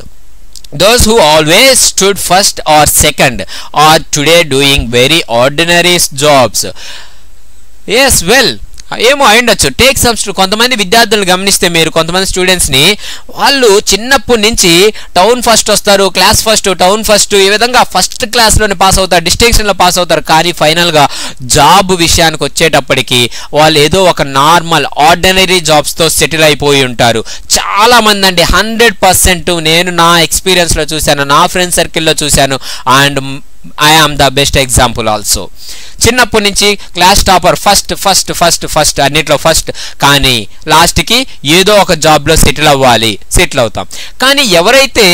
those who always stood first or second are today doing very ordinary jobs. Yes, well, ఏమో అయ్యుండొచ్చు. టేక్ సమ్ కొంతమంది విద్యార్థులను గమనిస్తే మీరు, కొంతమంది స్టూడెంట్స్ని, వాళ్ళు చిన్నప్పటి నుంచి టౌన్ ఫస్ట్ వస్తారు, క్లాస్ ఫస్ట్, టౌన్ ఫస్ట్, ఈ విధంగా ఫస్ట్ క్లాస్లోనే పాస్ అవుతారు, డిస్టింక్షన్లో పాస్ అవుతారు. కానీ ఫైనల్గా జాబ్ విషయానికి వచ్చేటప్పటికి వాళ్ళు ఏదో ఒక నార్మల్ ఆర్డినరీ జాబ్స్తో సెటిల్ అయిపోయి ఉంటారు. చాలామంది అండి, 100% నేను నా ఎక్స్పీరియన్స్లో చూశాను, నా ఫ్రెండ్ సర్కిల్లో చూశాను, and I am the best example also. చిన్నప్పటి నుంచి క్లాస్ టాపర్, ఫస్ట్ అన్నిట్లో ఫస్ట్, కానీ లాస్ట్కి ఏదో ఒక జాబ్లో సెటిల్ అవుతాం. కానీ ఎవరైతే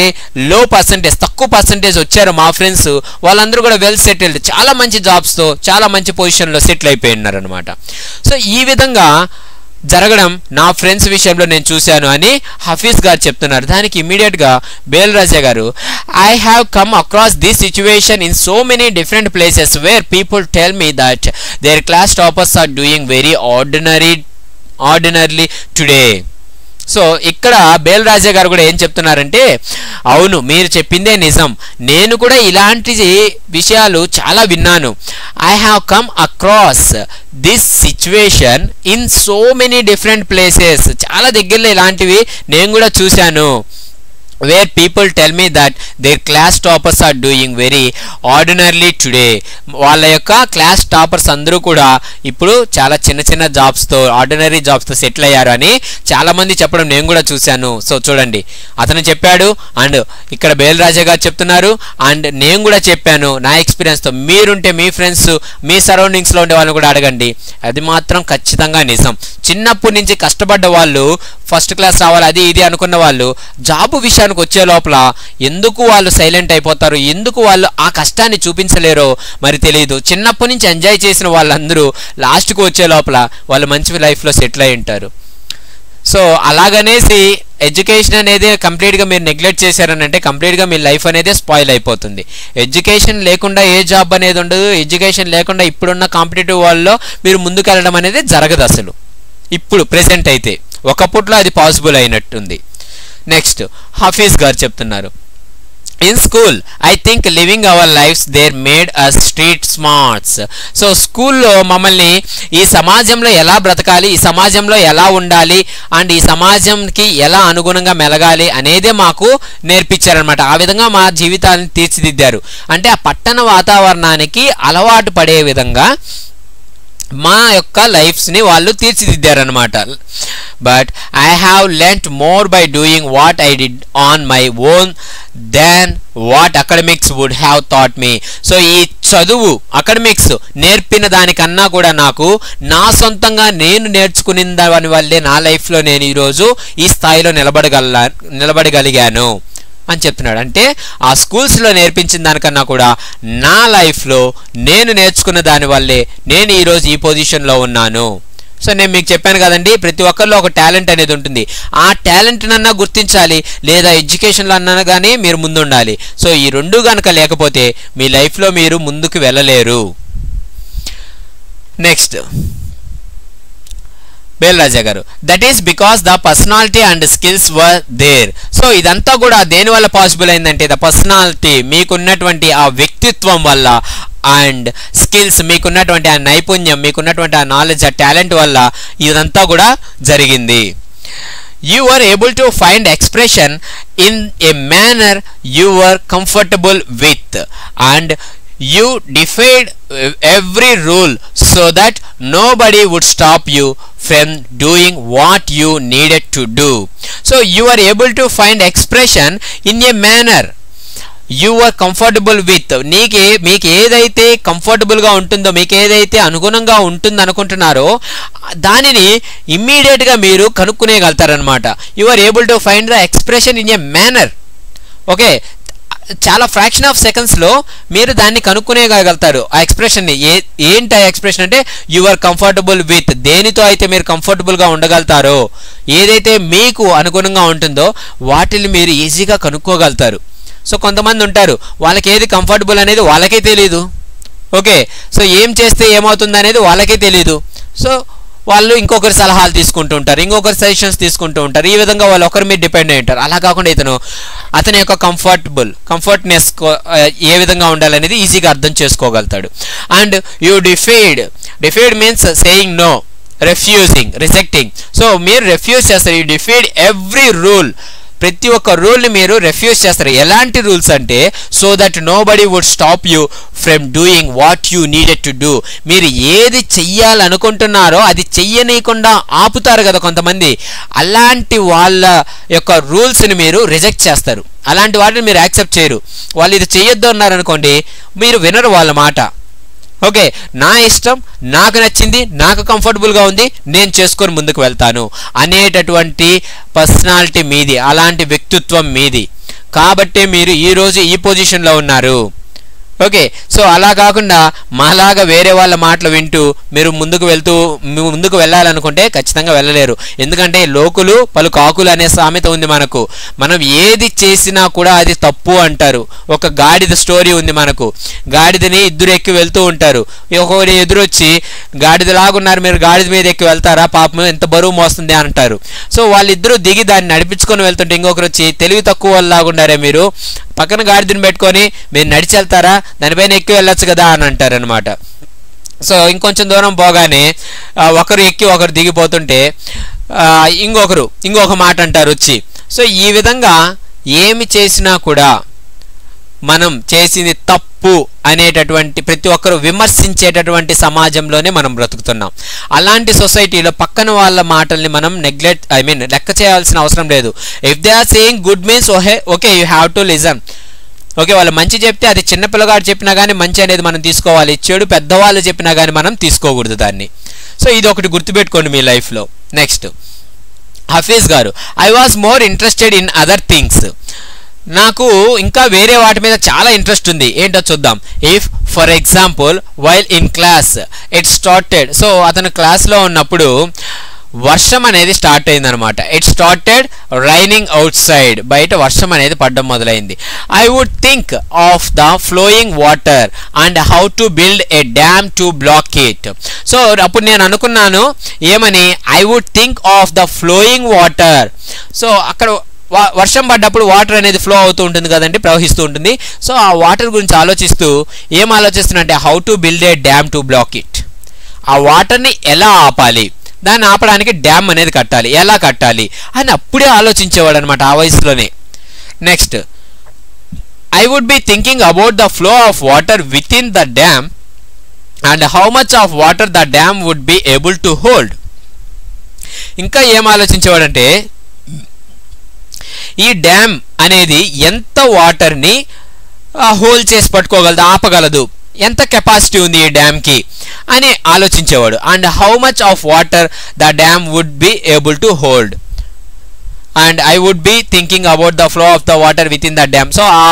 లో పర్సంటేజ్, తక్కువ పర్సంటేజ్ వచ్చారో మా ఫ్రెండ్స్, వాళ్ళందరూ కూడా వెల్ సెటిల్డ్, చాలా మంచి జాబ్స్తో, చాలా మంచి పొజిషన్లో సెటిల్ అయిపోయి ఉన్నారనమాట. సో ఈ విధంగా జరగడం నా ఫ్రెండ్స్ విషయంలో నేను చూశాను అని హఫీజ్ గారు చెప్తున్నారు. దానికి ఇమీడియట్గా Bel Raja garu, I have come across this situation in so many different places where people tell me that their class toppers are doing very ordinarily today. So ఇక్కడ బేల్ రాజా గారు కూడా ఏం చెప్తున్నారంటే, అవును మీరు చెప్పిందే నిజం, నేను కూడా ఇలాంటి విషయాలు చాలా విన్నాను. I have come across this situation in so many different places, చాలా దగ్గరలో ఇలాంటివి నేను కూడా చూశాను. where people tell me that their class toppers are doing very ordinarily today. వాళ్ళ యొక్క క్లాస్ టాపర్స్ అందరూ కూడా ఇప్పుడు చాలా చిన్న చిన్న జాబ్స్తో ఆర్డినరీ జాబ్స్తో సెటిల్ అయ్యారు అని చాలామంది చెప్పడం నేను కూడా చూశాను. సో చూడండి, అతను చెప్పాడు అండ్ ఇక్కడ బేల్ రాజా గారు చెప్తున్నారు అండ్ నేను కూడా చెప్పాను నా ఎక్స్పీరియన్స్తో. మీరుంటే మీ ఫ్రెండ్స్ మీ సరౌండింగ్స్లో ఉండే వాళ్ళని కూడా అడగండి, అది మాత్రం ఖచ్చితంగా నిజం. చిన్నప్పటి నుంచి కష్టపడ్డ వాళ్ళు, ఫస్ట్ క్లాస్ రావాలి అది ఇది అనుకున్న వాళ్ళు జాబు విషయానికి వచ్చే లోపల ఎందుకు వాళ్ళు సైలెంట్ అయిపోతారు, ఎందుకు వాళ్ళు ఆ కష్టాన్ని చూపించలేరో మరి తెలియదు. చిన్నప్పటి నుంచి ఎంజాయ్ చేసిన వాళ్ళందరూ లాస్ట్కి వచ్చే లోపల వాళ్ళు మంచి లైఫ్లో సెటిల్ అయి ఉంటారు. సో అలాగనేసి ఎడ్యుకేషన్ అనేది కంప్లీట్గా మీరు నెగ్లెక్ట్ చేశారనంటే కంప్లీట్గా మీ లైఫ్ అనేది స్పాయిల్ అయిపోతుంది. ఎడ్యుకేషన్ లేకుండా ఏ జాబ్ అనేది ఉండదు. ఎడ్యుకేషన్ లేకుండా ఇప్పుడున్న కాంపిటేటివ్ వరల్డ్లో మీరు ముందుకు వెళ్ళడం అనేది జరగదు అసలు. ఇప్పుడు ప్రెసెంట్ అయితే, ఒకప్పట్లో అది పాసిబుల్ అయినట్టుంది. నెక్స్ట్ హఫీజ్ గారు చెప్తున్నారు, in school I think living our lives there made us street smarts. So స్కూల్లో మమ్మల్ని ఈ సమాజంలో ఎలా బ్రతకాలి, ఈ సమాజంలో ఎలా ఉండాలి అండ్ ఈ సమాజంకి ఎలా అనుగుణంగా మెలగాలి అనేదే మాకు నేర్పించారనమాట. ఆ విధంగా మా జీవితాలను తీర్చిదిద్దారు. అంటే ఆ పట్టణ వాతావరణానికి అలవాటు పడే విధంగా మా యొక్క లైఫ్స్ని వాళ్ళు తీర్చిదిద్దారనమాట. But I have learned more by doing what I did on my own then what academics would have thought me. So ఈ చదువు అకాడమిక్స్ నేర్పిన దానికన్నా కూడా నాకు నా సొంతంగా నేను నేర్చుకున్న దాని వల్లే నా లైఫ్లో నేను ఈరోజు ఈ స్థాయిలో నిలబడగలిగాను అని చెప్తున్నాడు. అంటే ఆ స్కూల్స్లో నేర్పించిన దానికన్నా కూడా నా లైఫ్లో నేను నేర్చుకున్న దానివల్లే నేను ఈరోజు ఈ పొజిషన్లో ఉన్నాను. సో నేను మీకు చెప్పాను కదండి, ప్రతి ఒక్కరిలో ఒక టాలెంట్ అనేది ఉంటుంది. ఆ టాలెంట్నన్నా గుర్తించాలి, లేదా ఎడ్యుకేషన్లో అన్నా కానీ మీరు ముందుండాలి. సో ఈ రెండు కనుక లేకపోతే మీ లైఫ్లో మీరు ముందుకు వెళ్ళలేరు. Next Bel Raja garu, that is because the personality and skills were there. So ఇదంతా కూడా దేని వల్ల పాసిబుల్ అయిందంటే ద పర్సనాలిటీ, మీకున్నటువంటి ఆ వ్యక్తిత్వం వల్ల అండ్ స్కిల్స్, మీకున్నటువంటి ఆ నైపుణ్యం, మీకున్నటువంటి ఆ నాలెడ్జ్, ఆ టాలెంట్ వల్ల ఇదంతా కూడా జరిగింది. You were able to find expression in a manner you were comfortable with and you defied every rule so that nobody would stop you from doing what you needed to do. So you were able to find expression in a manner you were comfortable with. మీకు ఏదైతే కంఫర్టబుల్గా ఉంటుందో, మీకు ఏదైతే అనుగుణంగా ఉంటుంది అనుకుంటున్నారో దానిని ఇమ్మీడియట్గా మీరు కనుక్కునేగలుగుతారనమాట. You are able to find the expression in a manner. Okay, చాలా ఫ్రాక్షన్ ఆఫ్ సెకండ్స్లో మీరు దాన్ని కనుక్కునేగలుగుతారు. ఆ ఎక్స్ప్రెషన్ని ఏంటి ఆ ఎక్స్ప్రెషన్ అంటే యు ఆర్ కంఫర్టబుల్ విత్. దేనితో అయితే మీరు కంఫర్టబుల్గా ఉండగలుగుతారో, ఏదైతే మీకు అనుగుణంగా ఉంటుందో వాటిని మీరు ఈజీగా కనుక్కోగలుగుతారు. సో కొంతమంది ఉంటారు, వాళ్ళకి ఏది కంఫర్టబుల్ అనేది వాళ్ళకే తెలీదు. ఓకే, సో ఏం చేస్తే ఏమవుతుంది అనేది వాళ్ళకే తెలీదు. సో వాళ్ళు ఇంకొకరి సలహాలు తీసుకుంటూ ఉంటారు, ఇంకొకరి సజెషన్స్ తీసుకుంటూ ఉంటారు. ఈ విధంగా వాళ్ళు ఒకరి మీద డిపెండ్ అయి ఉంటారు. అలా కాకుండా అతని యొక్క కంఫర్ట్నెస్ ఏ విధంగా ఉండాలనేది ఈజీగా అర్థం చేసుకోగలుగుతాడు. And you defied means saying no, refusing, rejecting. So మీరు రిఫ్యూజ్ చేస్తారు. యూ డిఫైడ్ ఎవ్రీ రూల్, ప్రతి ఒక్క రూల్ని మీరు రిఫ్యూజ్ చేస్తారు. ఎలాంటి రూల్స్ అంటే so that nobody would stop you from doing what you needed to do. మీరు ఏది చెయ్యాలనుకుంటున్నారో అది చెయ్యనీయకుండా ఆపుతారు కదా కొంతమంది, అలాంటి వాళ్ళ యొక్క రూల్స్ని మీరు రిజెక్ట్ చేస్తారు. అలాంటి వాటిని మీరు యాక్సెప్ట్ చేయరు. వాళ్ళు ఇది చెయ్యొద్దు అన్నారనుకోండి, మీరు వినరు వాళ్ళ మాట. ఓకే, నా ఇష్టం, నాకు నచ్చింది, నాకు కంఫర్టబుల్గా ఉంది, నేను చేసుకొని ముందుకు వెళ్తాను అనేటటువంటి పర్సనాలిటీ మీది, అలాంటి వ్యక్తిత్వం మీది. కాబట్టి మీరు ఈరోజు ఈ పొజిషన్లో ఉన్నారు. ఓకే, సో అలా కాకుండా మాలాగా వేరే వాళ్ళ మాటలు వింటూ మీరు ముందుకు వెళ్ళాలనుకుంటే ఖచ్చితంగా వెళ్ళలేరు. ఎందుకంటే లోకులు పలు కాకులు అనే సామెత ఉంది మనకు. మనం ఏది చేసినా కూడా అది తప్పు అంటారు. ఒక గాడిద స్టోరీ ఉంది మనకు. గాడిదని ఇద్దరు ఎక్కి వెళ్తూ ఉంటారు. ఒకరు ఎదురొచ్చి గాడిదలాగున్నారు, మీరు గాడిద మీద ఎక్కి వెళ్తారా, పాపం ఎంత బరువు మోస్తుంది అంటారు. సో వాళ్ళిద్దరూ దిగి దాన్ని నడిపించుకొని వెళ్తుంటే ఇంకొకరు వచ్చి తెలివి తక్కువ వాళ్ళలాగున్నారే, మీరు పక్కన గాడిదని పెట్టుకొని మీరు నడిచి వెళ్తారా, దానిపైన ఎక్కి వెళ్ళొచ్చు కదా అని అంటారు అనమాట. సో ఇంకొంచెం దూరం పోగానే ఒకరు ఎక్కి ఒకరు దిగిపోతుంటే ఇంకొక మాట అంటారు వచ్చి. సో ఈ విధంగా ఏమి చేసినా కూడా మనం చేసింది తప్పు అనేటటువంటి ప్రతి ఒక్కరు విమర్శించేటటువంటి సమాజంలోనే మనం బ్రతుకుతున్నాం. అలాంటి సొసైటీలో పక్కన వాళ్ళ మాటల్ని మనం లెక్క చేయాల్సిన అవసరం లేదు. If they are saying good means okay you have to listen. Okay, వాళ్ళు మంచి చెప్తే అది చిన్నపిల్లగాడు చెప్పినా కానీ మంచి అనేది మనం తీసుకోవాలి, చెడు పెద్దవాళ్ళు చెప్పినా కానీ మనం తీసుకోకూడదు దాన్ని. సో ఇది ఒకటి గుర్తుపెట్టుకోండి మీ లైఫ్లో. నెక్స్ట్ హఫీజ్ గారు, I was more interested in other things. నాకు ఇంకా వేరే వాటి మీద చాలా ఇంట్రెస్ట్ ఉంది. ఏంటో చూద్దాం. If for example while in class it started. So అతను క్లాస్లో ఉన్నప్పుడు వర్షం అనేది స్టార్ట్ అయిందనమాట. It started raining outside. బయట వర్షం అనేది పడడం మొదలైంది. I would think of the flowing water and how to build a dam to block it. So అప్పుడు నేను అనుకున్నాను ఏమని, I would think of the flowing water. So అక్కడ వర్షం పడ్డప్పుడు వాటర్ అనేది ఫ్లో అవుతూ ఉంటుంది కదండి, ప్రవహిస్తూ ఉంటుంది. సో ఆ వాటర్ గురించి ఆలోచిస్తూ ఏం ఆలోచిస్తున్నట్టే how to build a dam to block it. ఆ వాటర్ని ఎలా ఆపాలి, దాన్ని ఆపడానికి డ్యామ్ అనేది కట్టాలి, ఎలా కట్టాలి అని అప్పుడే ఆలోచించేవాడు అనమాట ఆ వయసులోనే. Next I would be thinking about the flow of water within the dam and how much of water the dam would be able to hold. ఇంకా ఏం ఆలోచించేవాడంటే ఈ డ్యామ్ అనేది ఎంత వాటర్ని హోల్డ్ చేసి పట్టుకోగలదు, ఆపగలదు, ఎంత కెపాసిటీ ఉంది ఈ డ్యామ్కి అని ఆలోచించేవాడు. And how much of water the dam would be able to hold and I would be thinking about the flow of the water within the dam. So ఆ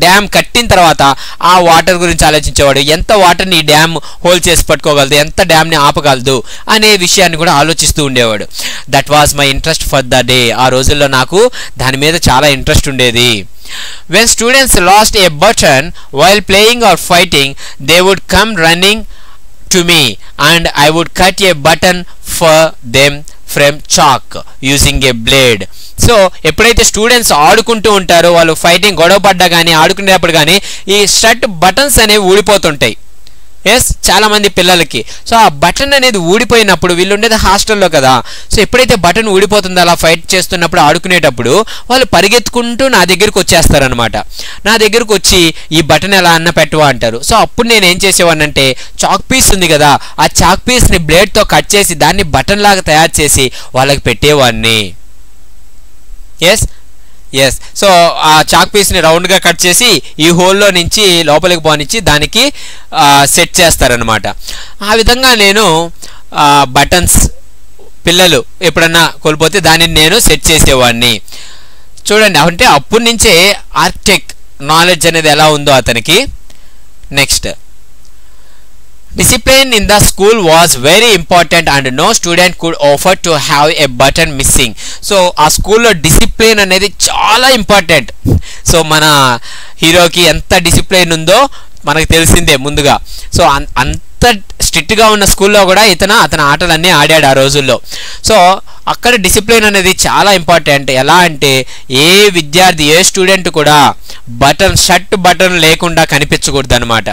డ్యామ్ కట్టిన తర్వాత ఆ వాటర్ గురించి ఆలోచించేవాడు. ఎంత వాటర్ని ఈ డ్యామ్ హోల్డ్ చేసి పట్టుకోగలదు, ఎంత డ్యామ్ని ఆపగలదు అనే విషయాన్ని కూడా ఆలోచిస్తూ ఉండేవాడు. That was my interest for the day. ఆ రోజుల్లో నాకు దాని మీద చాలా ఇంట్రెస్ట్ ఉండేది. When students lost a button while playing or fighting, they would come running to me and I would cut a button for them from chalk using a blade. So ఎప్పుడైతే students ఆడుకుంటూ ఉంటారో, వాళ్ళు fighting గొడవ పడ్డా కానీ ఆడుకునేటప్పుడు కానీ ఈ షర్ట్ బటన్స్ అనేవి ఊడిపోతుంటాయి. ఎస్, చాలామంది పిల్లలకి. సో ఆ బటన్ అనేది ఊడిపోయినప్పుడు, వీళ్ళు ఉండేది హాస్టల్లో కదా, సో ఎప్పుడైతే బటన్ ఊడిపోతుందో అలా ఫైట్ చేస్తున్నప్పుడు ఆడుకునేటప్పుడు వాళ్ళు పరిగెత్తుకుంటూ నా దగ్గరికి వచ్చేస్తారనమాట. నా దగ్గరకు వచ్చి ఈ బటన్ ఎలా అన్న పెట్టవా అంటారు. సో అప్పుడు నేను ఏం చేసేవాడినంటే చాక్ పీస్ ఉంది కదా, ఆ చాక్ పీస్ని బ్లేడ్తో కట్ చేసి దాన్ని బటన్ లాగా తయారు చేసి వాళ్ళకి పెట్టేవాడిని. ఎస్, సో ఆ చాక్ పీస్ని రౌండ్గా కట్ చేసి ఈ హోల్లో నుంచి లోపలికి పోనిచ్చి దానికి సెట్ చేస్తారనమాట. ఆ విధంగా నేను బటన్స్ పిల్లలు ఎప్పుడన్నా కోల్పోతే దానిని నేను సెట్ చేసేవాడిని. చూడండి, అంటే అప్పటి నుంచే ఆర్కిటెక్ట్ నాలెడ్జ్ అనేది ఎలా ఉందో అతనికి. Next discipline in the school was very important and no student could offer to have a button missing. So ఆ స్కూల్లో డిసిప్లిన్ అనేది చాలా ఇంపార్టెంట్. సో మన హీరోకి ఎంత డిసిప్లిన్ ఉందో మనకు తెలిసిందే ముందుగా. సో అంత స్ట్రిక్ట్గా ఉన్న స్కూల్లో కూడా అతని ఆటలన్నీ ఆడాడు ఆ రోజుల్లో. సో అక్కడ డిసిప్లిన్ అనేది చాలా ఇంపార్టెంట్. ఎలా అంటే ఏ విద్యార్థి, ఏ స్టూడెంట్ కూడా షర్ట్ బటన్ లేకుండా కనిపించకూడదు అనమాట.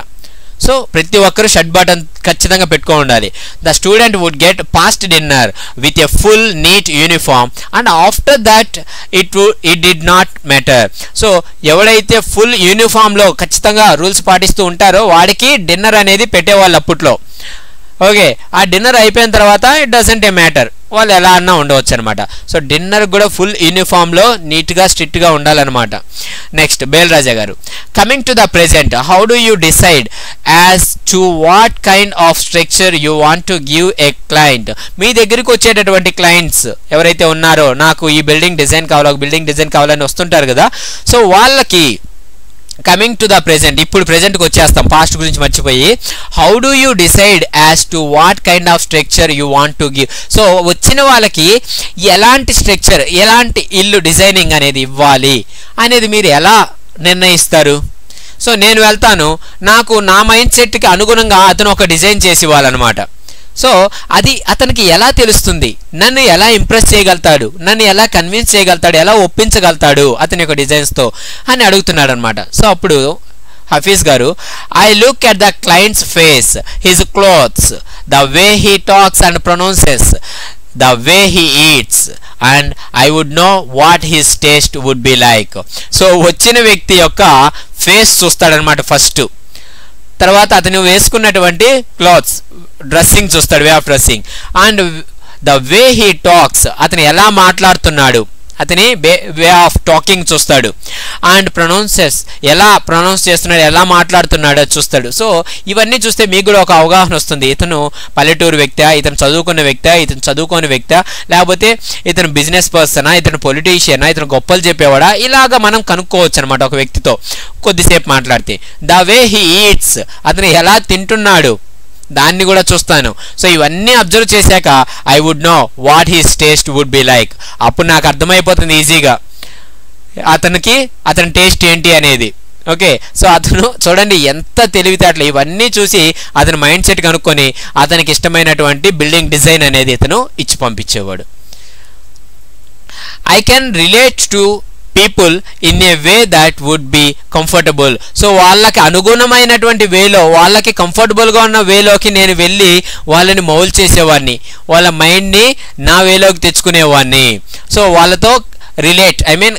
సో ప్రతి ఒక్కరు షర్ట్ బటన్ ఖచ్చితంగా పెట్టుకో ఉండాలి. The student would get past dinner with a full neat uniform and after that it did not matter. So ఎవడైతే ఫుల్ యూనిఫామ్లో ఖచ్చితంగా రూల్స్ పాటిస్తూ ఉంటారో వాడికి డిన్నర్ అనేది పెట్టేవాళ్ళు అప్పట్లో. ఓకే, ఆ డిన్నర్ అయిపోయిన తర్వాత ఇట్ డజంట్ ఏ మ్యాటర్, వాళ్ళు ఎలా అన్నా ఉండవచ్చు అనమాట. సో డిన్నర్ కూడా ఫుల్ యూనిఫామ్లో నీట్గా స్ట్రిక్ట్గా ఉండాలన్నమాట. నెక్స్ట్ బేల్రాజా గారు, coming to the present, how do you decide as to what kind of structure you want to give a client? మీ దగ్గరికి వచ్చేటటువంటి క్లయింట్స్ ఎవరైతే ఉన్నారో, నాకు ఈ బిల్డింగ్ డిజైన్ కావాలి, ఒక బిల్డింగ్ డిజైన్ కావాలని వస్తుంటారు కదా, సో వాళ్ళకి కమింగ్ టు ద ప్రెజెంట్, ఇప్పుడు ప్రెజెంట్కి వచ్చేస్తాం, పాస్ట్ గురించి మర్చిపోయి. How do you decide as to what kind of structure you want to give. So వచ్చిన వాళ్ళకి ఎలాంటి స్ట్రక్చర్, ఎలాంటి ఇల్లు డిజైనింగ్ అనేది ఇవ్వాలి అనేది మీరు ఎలా నిర్ణయిస్తారు? సో నేను వెళ్తాను, నాకు నా మైండ్ సెట్కి అనుగుణంగా అతను ఒక డిజైన్ చేసి ఇవ్వాలన్నమాట. సో అది అతనికి ఎలా తెలుస్తుంది, నన్ను ఎలా ఇంప్రెస్ చేయగలుగుతాడు, నన్ను ఎలా కన్విన్స్ చేయగలుగుతాడు, ఎలా ఒప్పించగలుగుతాడు అతని యొక్క డిజైన్స్తో అని అడుగుతున్నాడు అనమాట. సో అప్పుడు హఫీజ్ గారు, I look at the clients face, his clothes, the way he talks and pronounces, the way he eats, and I would know what his taste would be like. So వచ్చిన వ్యక్తి యొక్క ఫేస్ చూస్తాడనమాట ఫస్ట్, తర్వాత అతను వేసుకున్నటువంటి clothes, dressing చూస్తాడు, way of dressing, and the way he talks, అతను ఎలా మాట్లాడుతున్నాడు, అతని వే ఆఫ్ టాకింగ్ చూస్తాడు, అండ్ ప్రొనౌన్సెస్, ఎలా ప్రొనౌన్స్ చేస్తున్నాడు, ఎలా మాట్లాడుతున్నాడో చూస్తాడు. సో ఇవన్నీ చూస్తే మీకు కూడా ఒక అవగాహన వస్తుంది, ఇతను పల్లెటూరు వ్యక్తా, ఇతను చదువుకున్న వ్యక్తా, ఇతను చదువుకోని వ్యక్తా, లేకపోతే ఇతను బిజినెస్ పర్సనా, ఇతను పొలిటీషియనా, ఇతను గొప్పలు చెప్పేవాడా, ఇలాగ మనం కనుక్కోవచ్చు అనమాట ఒక వ్యక్తితో కొద్దిసేపు మాట్లాడితే. ద వే హీ ఈట్స్, అతను ఎలా తింటున్నాడు దాన్ని కూడా చూస్తాను. సో ఇవన్నీ అబ్జర్వ్ చేశాక I would know what his taste would be like, అప్పుడు నాకు అర్థమైపోతుంది ఈజీగా అతని టేస్ట్ ఏంటి అనేది. ఓకే, సో అతను చూడండి ఎంత తెలివితేటలు, ఇవన్నీ చూసి అతని మైండ్ సెట్ కనుక్కొని అతనికి ఇష్టమైనటువంటి బిల్డింగ్ డిజైన్ అనేది ఇతను ఇచ్చి పంపించేవాడు. I can relate to people in a way that would be comfortable. So వాళ్ళకి అనుగుణమైనటువంటి వేలో, వాళ్ళకి కంఫర్టబుల్గా ఉన్న వేలోకి నేను వెళ్ళి వాళ్ళని మౌల్ చేసేవాడిని, వాళ్ళ మైండ్ని నా వేలోకి తెచ్చుకునేవాడిని. సో వాళ్ళతో రిలేట్, ఐ మీన్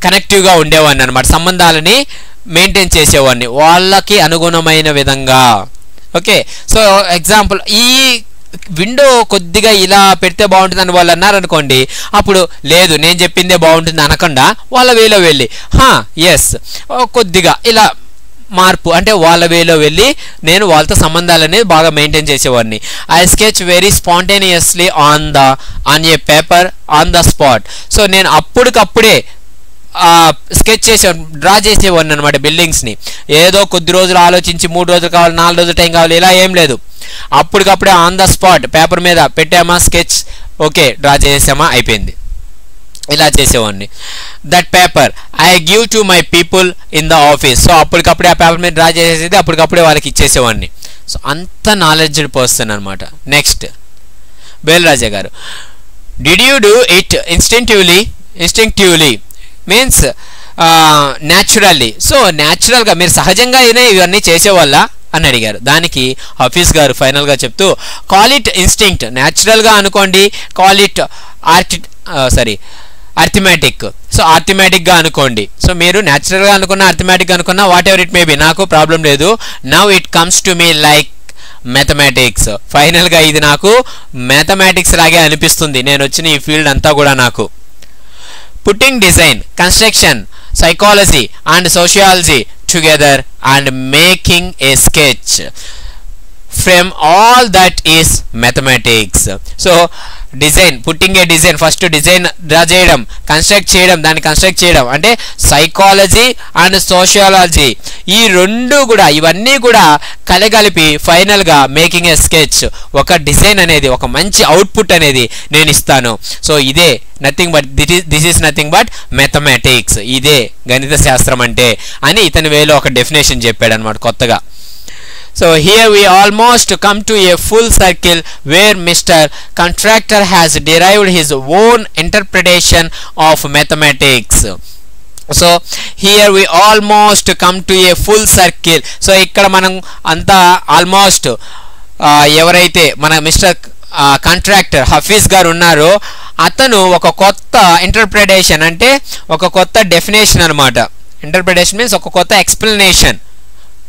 కనెక్టివ్గా ఉండేవాడిని అనమాట, సంబంధాలని మెయింటైన్ చేసేవాడిని వాళ్ళకి అనుగుణమైన విధంగా. ఓకే, సో ఎగ్జాంపుల్, ఈ విండో కొద్దిగా ఇలా పెడితే బాగుంటుంది వాళ్ళు అన్నారనుకోండి, అప్పుడు లేదు నేను చెప్పిందే బాగుంటుంది అనకుండా వాళ్ళ వేలో వెళ్ళి ఎస్ కొద్దిగా ఇలా మార్పు, అంటే వాళ్ళ వేలో వెళ్ళి నేను వాళ్ళతో సంబంధాలు అనేది బాగా మెయింటైన్ చేసేవాడిని. I sketch very spontaneously on a paper on the spot. So నేను అప్పటికప్పుడే స్కెచ్ చేసేవాడిని, డ్రా చేసేవాడిని అనమాట బిల్డింగ్స్ని. ఏదో కొద్ది రోజులు ఆలోచించి 3 రోజులు కావాలి, 4 రోజులు టైం కావాలి, ఇలా ఏం లేదు, అప్పటికప్పుడే ఆన్ ద స్పాట్ పేపర్ మీద పెట్టామా స్కెచ్, ఓకే డ్రా చేసామా అయిపోయింది, ఇలా చేసేవాడిని. That paper I give to my people in the office. So అప్పటికప్పుడే ఆ పేపర్ మీద డ్రా చేసేది అప్పటికప్పుడే వాళ్ళకి ఇచ్చేసేవాడిని. సో అంత నాలెడ్జ్డ్ పర్సన్ అనమాట. నెక్స్ట్ బేల్రాజా గారు, did you do it instinctively means naturally. So న్యాచురల్గా మీరు సహజంగా ఇవన్నీ చేసేవాళ్ళ అని అడిగారు. దానికి హఫీజ్ గారు ఫైనల్గా చెప్తూ, కాల్ ఇట్ ఇన్స్టింక్ట్, న్యాచురల్గా అనుకోండి, కాల్ ఇట్ అర్థమెటిక్. సో అర్థమెటిక్గా అనుకోండి. సో మీరు న్యాచురల్గా అనుకున్నా, అర్థమెటిక్గా అనుకున్నా, what ever it may be, నాకు ప్రాబ్లం లేదు. Now it comes to me like mathematics. ఫైనల్గా ఇది నాకు మ్యాథమెటిక్స్ లాగే అనిపిస్తుంది, నేను వచ్చిన ఈ ఫీల్డ్ అంతా కూడా నాకు. Putting design, construction, psychology and sociology together and making a sketch from all that is mathematics. So design, putting a design, first design draw చేయడం, కన్స్ట్రక్ట్ చేయడం, దాన్ని కన్స్ట్రక్ట్ చేయడం, అంటే సైకాలజీ అండ్ సోషియాలజీ ఈ రెండు కూడా, ఇవన్నీ కూడా కలగలిపి ఫైనల్గా మేకింగ్ ఏ స్కెచ్, ఒక డిజైన్ అనేది, ఒక మంచి అవుట్పుట్ అనేది నేను ఇస్తాను. సో ఇదే nothing but this is nothing but mathematics, ఇదే గణిత శాస్త్రం అంటే అని ఇతని వేలో ఒక డెఫినేషన్ చెప్పాడు అనమాట కొత్తగా. So here we almost come to a full circle where Mr. Contractor has derived his own interpretation of mathematics. So here we almost come to a full circle. So ఇక్కడ మనం అంతా ఆల్మోస్ట్ ఎవరైతే మన mister contractor Hafeez గారు ఉన్నారో అతను ఒక కొత్త ఇంటర్ప్రిటేషన్, అంటే ఒక కొత్త డెఫినేషన్ అనమాట. ఇంటర్ప్రిటేషన్ మీన్స్ ఒక కొత్త explanation.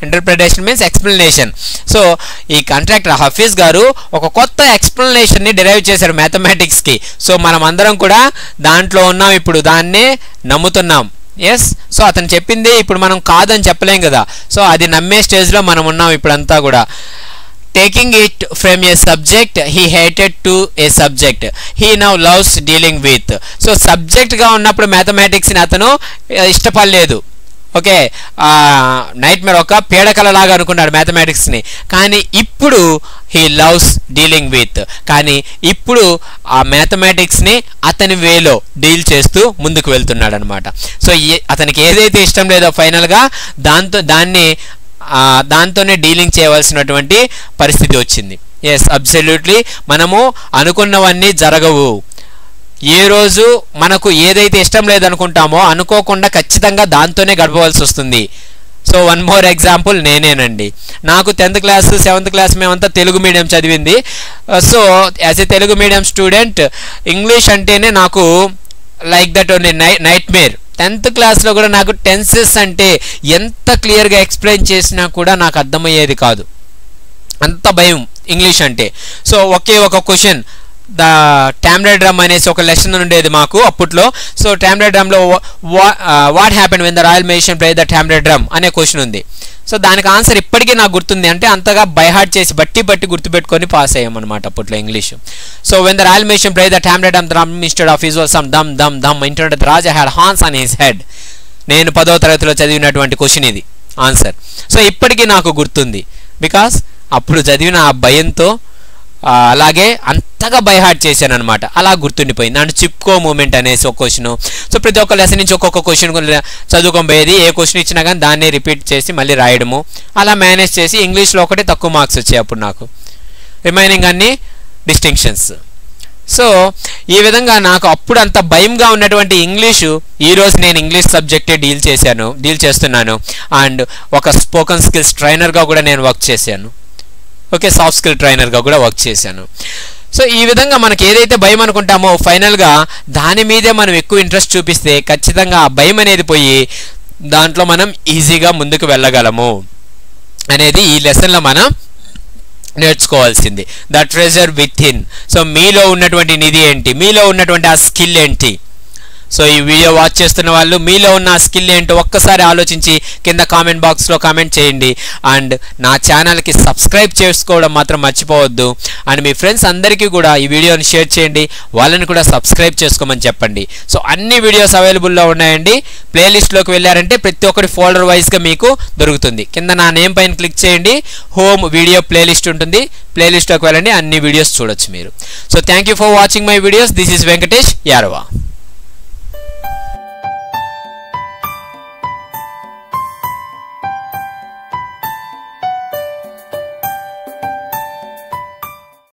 Interpretation means explanation. So ఈ కాంట్రాక్టర్ హఫీజ్ గారు ఒక కొత్త ఎక్స్ప్లెనేషన్ని డిరైవ్ చేశారు మ్యాథమెటిక్స్కి. సో మనం అందరం కూడా దాంట్లో ఉన్నాం, ఇప్పుడు దాన్నే నమ్ముతున్నాం. ఎస్, సో అతను చెప్పింది ఇప్పుడు మనం కాదని చెప్పలేం కదా. సో అది నమ్మే స్టేజ్లో మనం ఉన్నాం ఇప్పుడంతా కూడా. Taking it from a subject he hated to a subject he now loves dealing with. So సబ్జెక్ట్గా ఉన్నప్పుడు మ్యాథమెటిక్స్ని అతను ఇష్టపడలేదు, ఓకే నైట్ మేర్ ఒక పీడకలలాగా అనుకున్నాడు మ్యాథమెటిక్స్ని. కానీ ఇప్పుడు హీ లవ్స్ డీలింగ్ విత్, కానీ ఇప్పుడు ఆ మ్యాథమెటిక్స్ని అతని వేలో డీల్ చేస్తూ ముందుకు వెళ్తున్నాడు అనమాట. సో అతనికి ఏదైతే ఇష్టం లేదో ఫైనల్గా దాంతోనే డీలింగ్ చేయవలసినటువంటి పరిస్థితి వచ్చింది. ఎస్, అబ్సల్యూట్లీ మనము అనుకున్నవన్నీ జరగవు. ఏ రోజు మనకు ఏదైతే ఇష్టం లేదనుకుంటామో అనుకోకుండా ఖచ్చితంగా దాంతోనే గడపవలసి వస్తుంది. సో వన్ మోర్ ఎగ్జాంపుల్ నేనేనండి. నాకు 10th క్లాస్ 7th క్లాస్ మేమంతా తెలుగు మీడియం చదివింది. So as a Telugu medium student English అంటేనే నాకు like that only nightmare. 10th క్లాస్లో కూడా నాకు టెన్సెస్ అంటే ఎంత క్లియర్గా ఎక్స్ప్లెయిన్ చేసినా కూడా నాకు అర్థమయ్యేది కాదు, అంత భయం ఇంగ్లీష్ అంటే. సో ఒకే ఒక క్వశ్చన్, ద టామ్లెట్ డ్రమ్ అనేసి ఒక లెసన్ ఉండేది మాకు అప్పట్లో. సో టామ్లెట్ డ్రమ్లో what happened when the royal musician play the tamlet drum అనే క్వశ్చన్ ఉంది. సో దానికి ఆన్సర్ ఇప్పటికీ నాకు గుర్తుంది. అంటే అంతగా బైహార్ట్ చేసి బట్టి గుర్తుపెట్టుకొని పాస్ అయ్యామన్నమాట అప్పట్లో English. So when the royal musician play the tamlet drum instead of his was some dum dum dum intend the raja had horns on his head. నేను 10వ తరగతిలో చదివినటువంటి క్వశ్చన్ ఇది ఆన్సర్. సో ఇప్పటికీ నాకు గుర్తుంది, బికాస్ అప్పుడు చదివిన ఆ భయంతో అలాగే అంతగా బైహార్ట్ చేశాను అనమాట. అలా గుర్తుండిపోయింది. అండ్ చిప్కో మూమెంట్ అనేసి ఒక క్వశ్చన్. సో ప్రతి ఒక్క లెసన్ నుంచి ఒక్కొక్క క్వశ్చన్ చదువుకొని పోయేది. ఏ క్వశ్చన్ ఇచ్చినా కానీ దాన్ని రిపీట్ చేసి మళ్ళీ రాయడము, అలా మేనేజ్ చేసి ఇంగ్లీష్లో ఒకటే తక్కువ మార్క్స్ వచ్చాయి అప్పుడు నాకు, రిమైనింగ్ అన్ని డిస్టింక్షన్స్. సో ఈ విధంగా నాకు అప్పుడు అంత భయంగా ఉన్నటువంటి ఇంగ్లీషు ఈరోజు నేను ఇంగ్లీష్ సబ్జెక్టే డీల్ చేస్తున్నాను. అండ్ ఒక స్పోకన్ స్కిల్స్ ట్రైనర్గా కూడా నేను వర్క్ చేశాను. ఓకే, సాఫ్ట్ స్కిల్ ట్రైనర్గా కూడా వర్క్ చేశాను. సో ఈ విధంగా మనకి ఏదైతే భయం అనుకుంటామో ఫైనల్గా దాని మీదే మనం ఎక్కువ ఇంట్రెస్ట్ చూపిస్తే ఖచ్చితంగా ఆ భయం అనేది పోయి దాంట్లో మనం ఈజీగా ముందుకు వెళ్ళగలము అనేది ఈ లెసన్లో మనం నేర్చుకోవాల్సింది. The treasure with in. So మీలో ఉన్నటువంటి నిధి ఏంటి, మీలో ఉన్నటువంటి ఆ స్కిల్ ఏంటి. సో ఈ వీడియో వాచ్ చేస్తున్న వాళ్ళు మీలో ఉన్న స్కిల్ ఏంటో ఒక్కసారి ఆలోచించి కింద కామెంట్ బాక్స్లో కామెంట్ చేయండి. అండ్ నా ఛానల్కి సబ్స్క్రైబ్ చేసుకోవడం మాత్రం మర్చిపోవద్దు. అండ్ మీ ఫ్రెండ్స్ అందరికీ కూడా ఈ వీడియోని షేర్ చేయండి, వాళ్ళని కూడా సబ్స్క్రైబ్ చేసుకోమని చెప్పండి. సో అన్ని వీడియోస్ అవైలబుల్లో ఉన్నాయండి. ప్లేలిస్ట్లోకి వెళ్ళారంటే ప్రతి ఒక్కటి ఫోల్డర్ వైజ్గా మీకు దొరుకుతుంది. కింద నా నేమ్ పైన క్లిక్ చేయండి, హోమ్ వీడియో ప్లేలిస్ట్ ఉంటుంది, ప్లేలిస్ట్లోకి వెళ్ళండి, అన్ని వీడియోస్ చూడొచ్చు మీరు. So thank you for watching my videos. This is Venkatesh Yarava.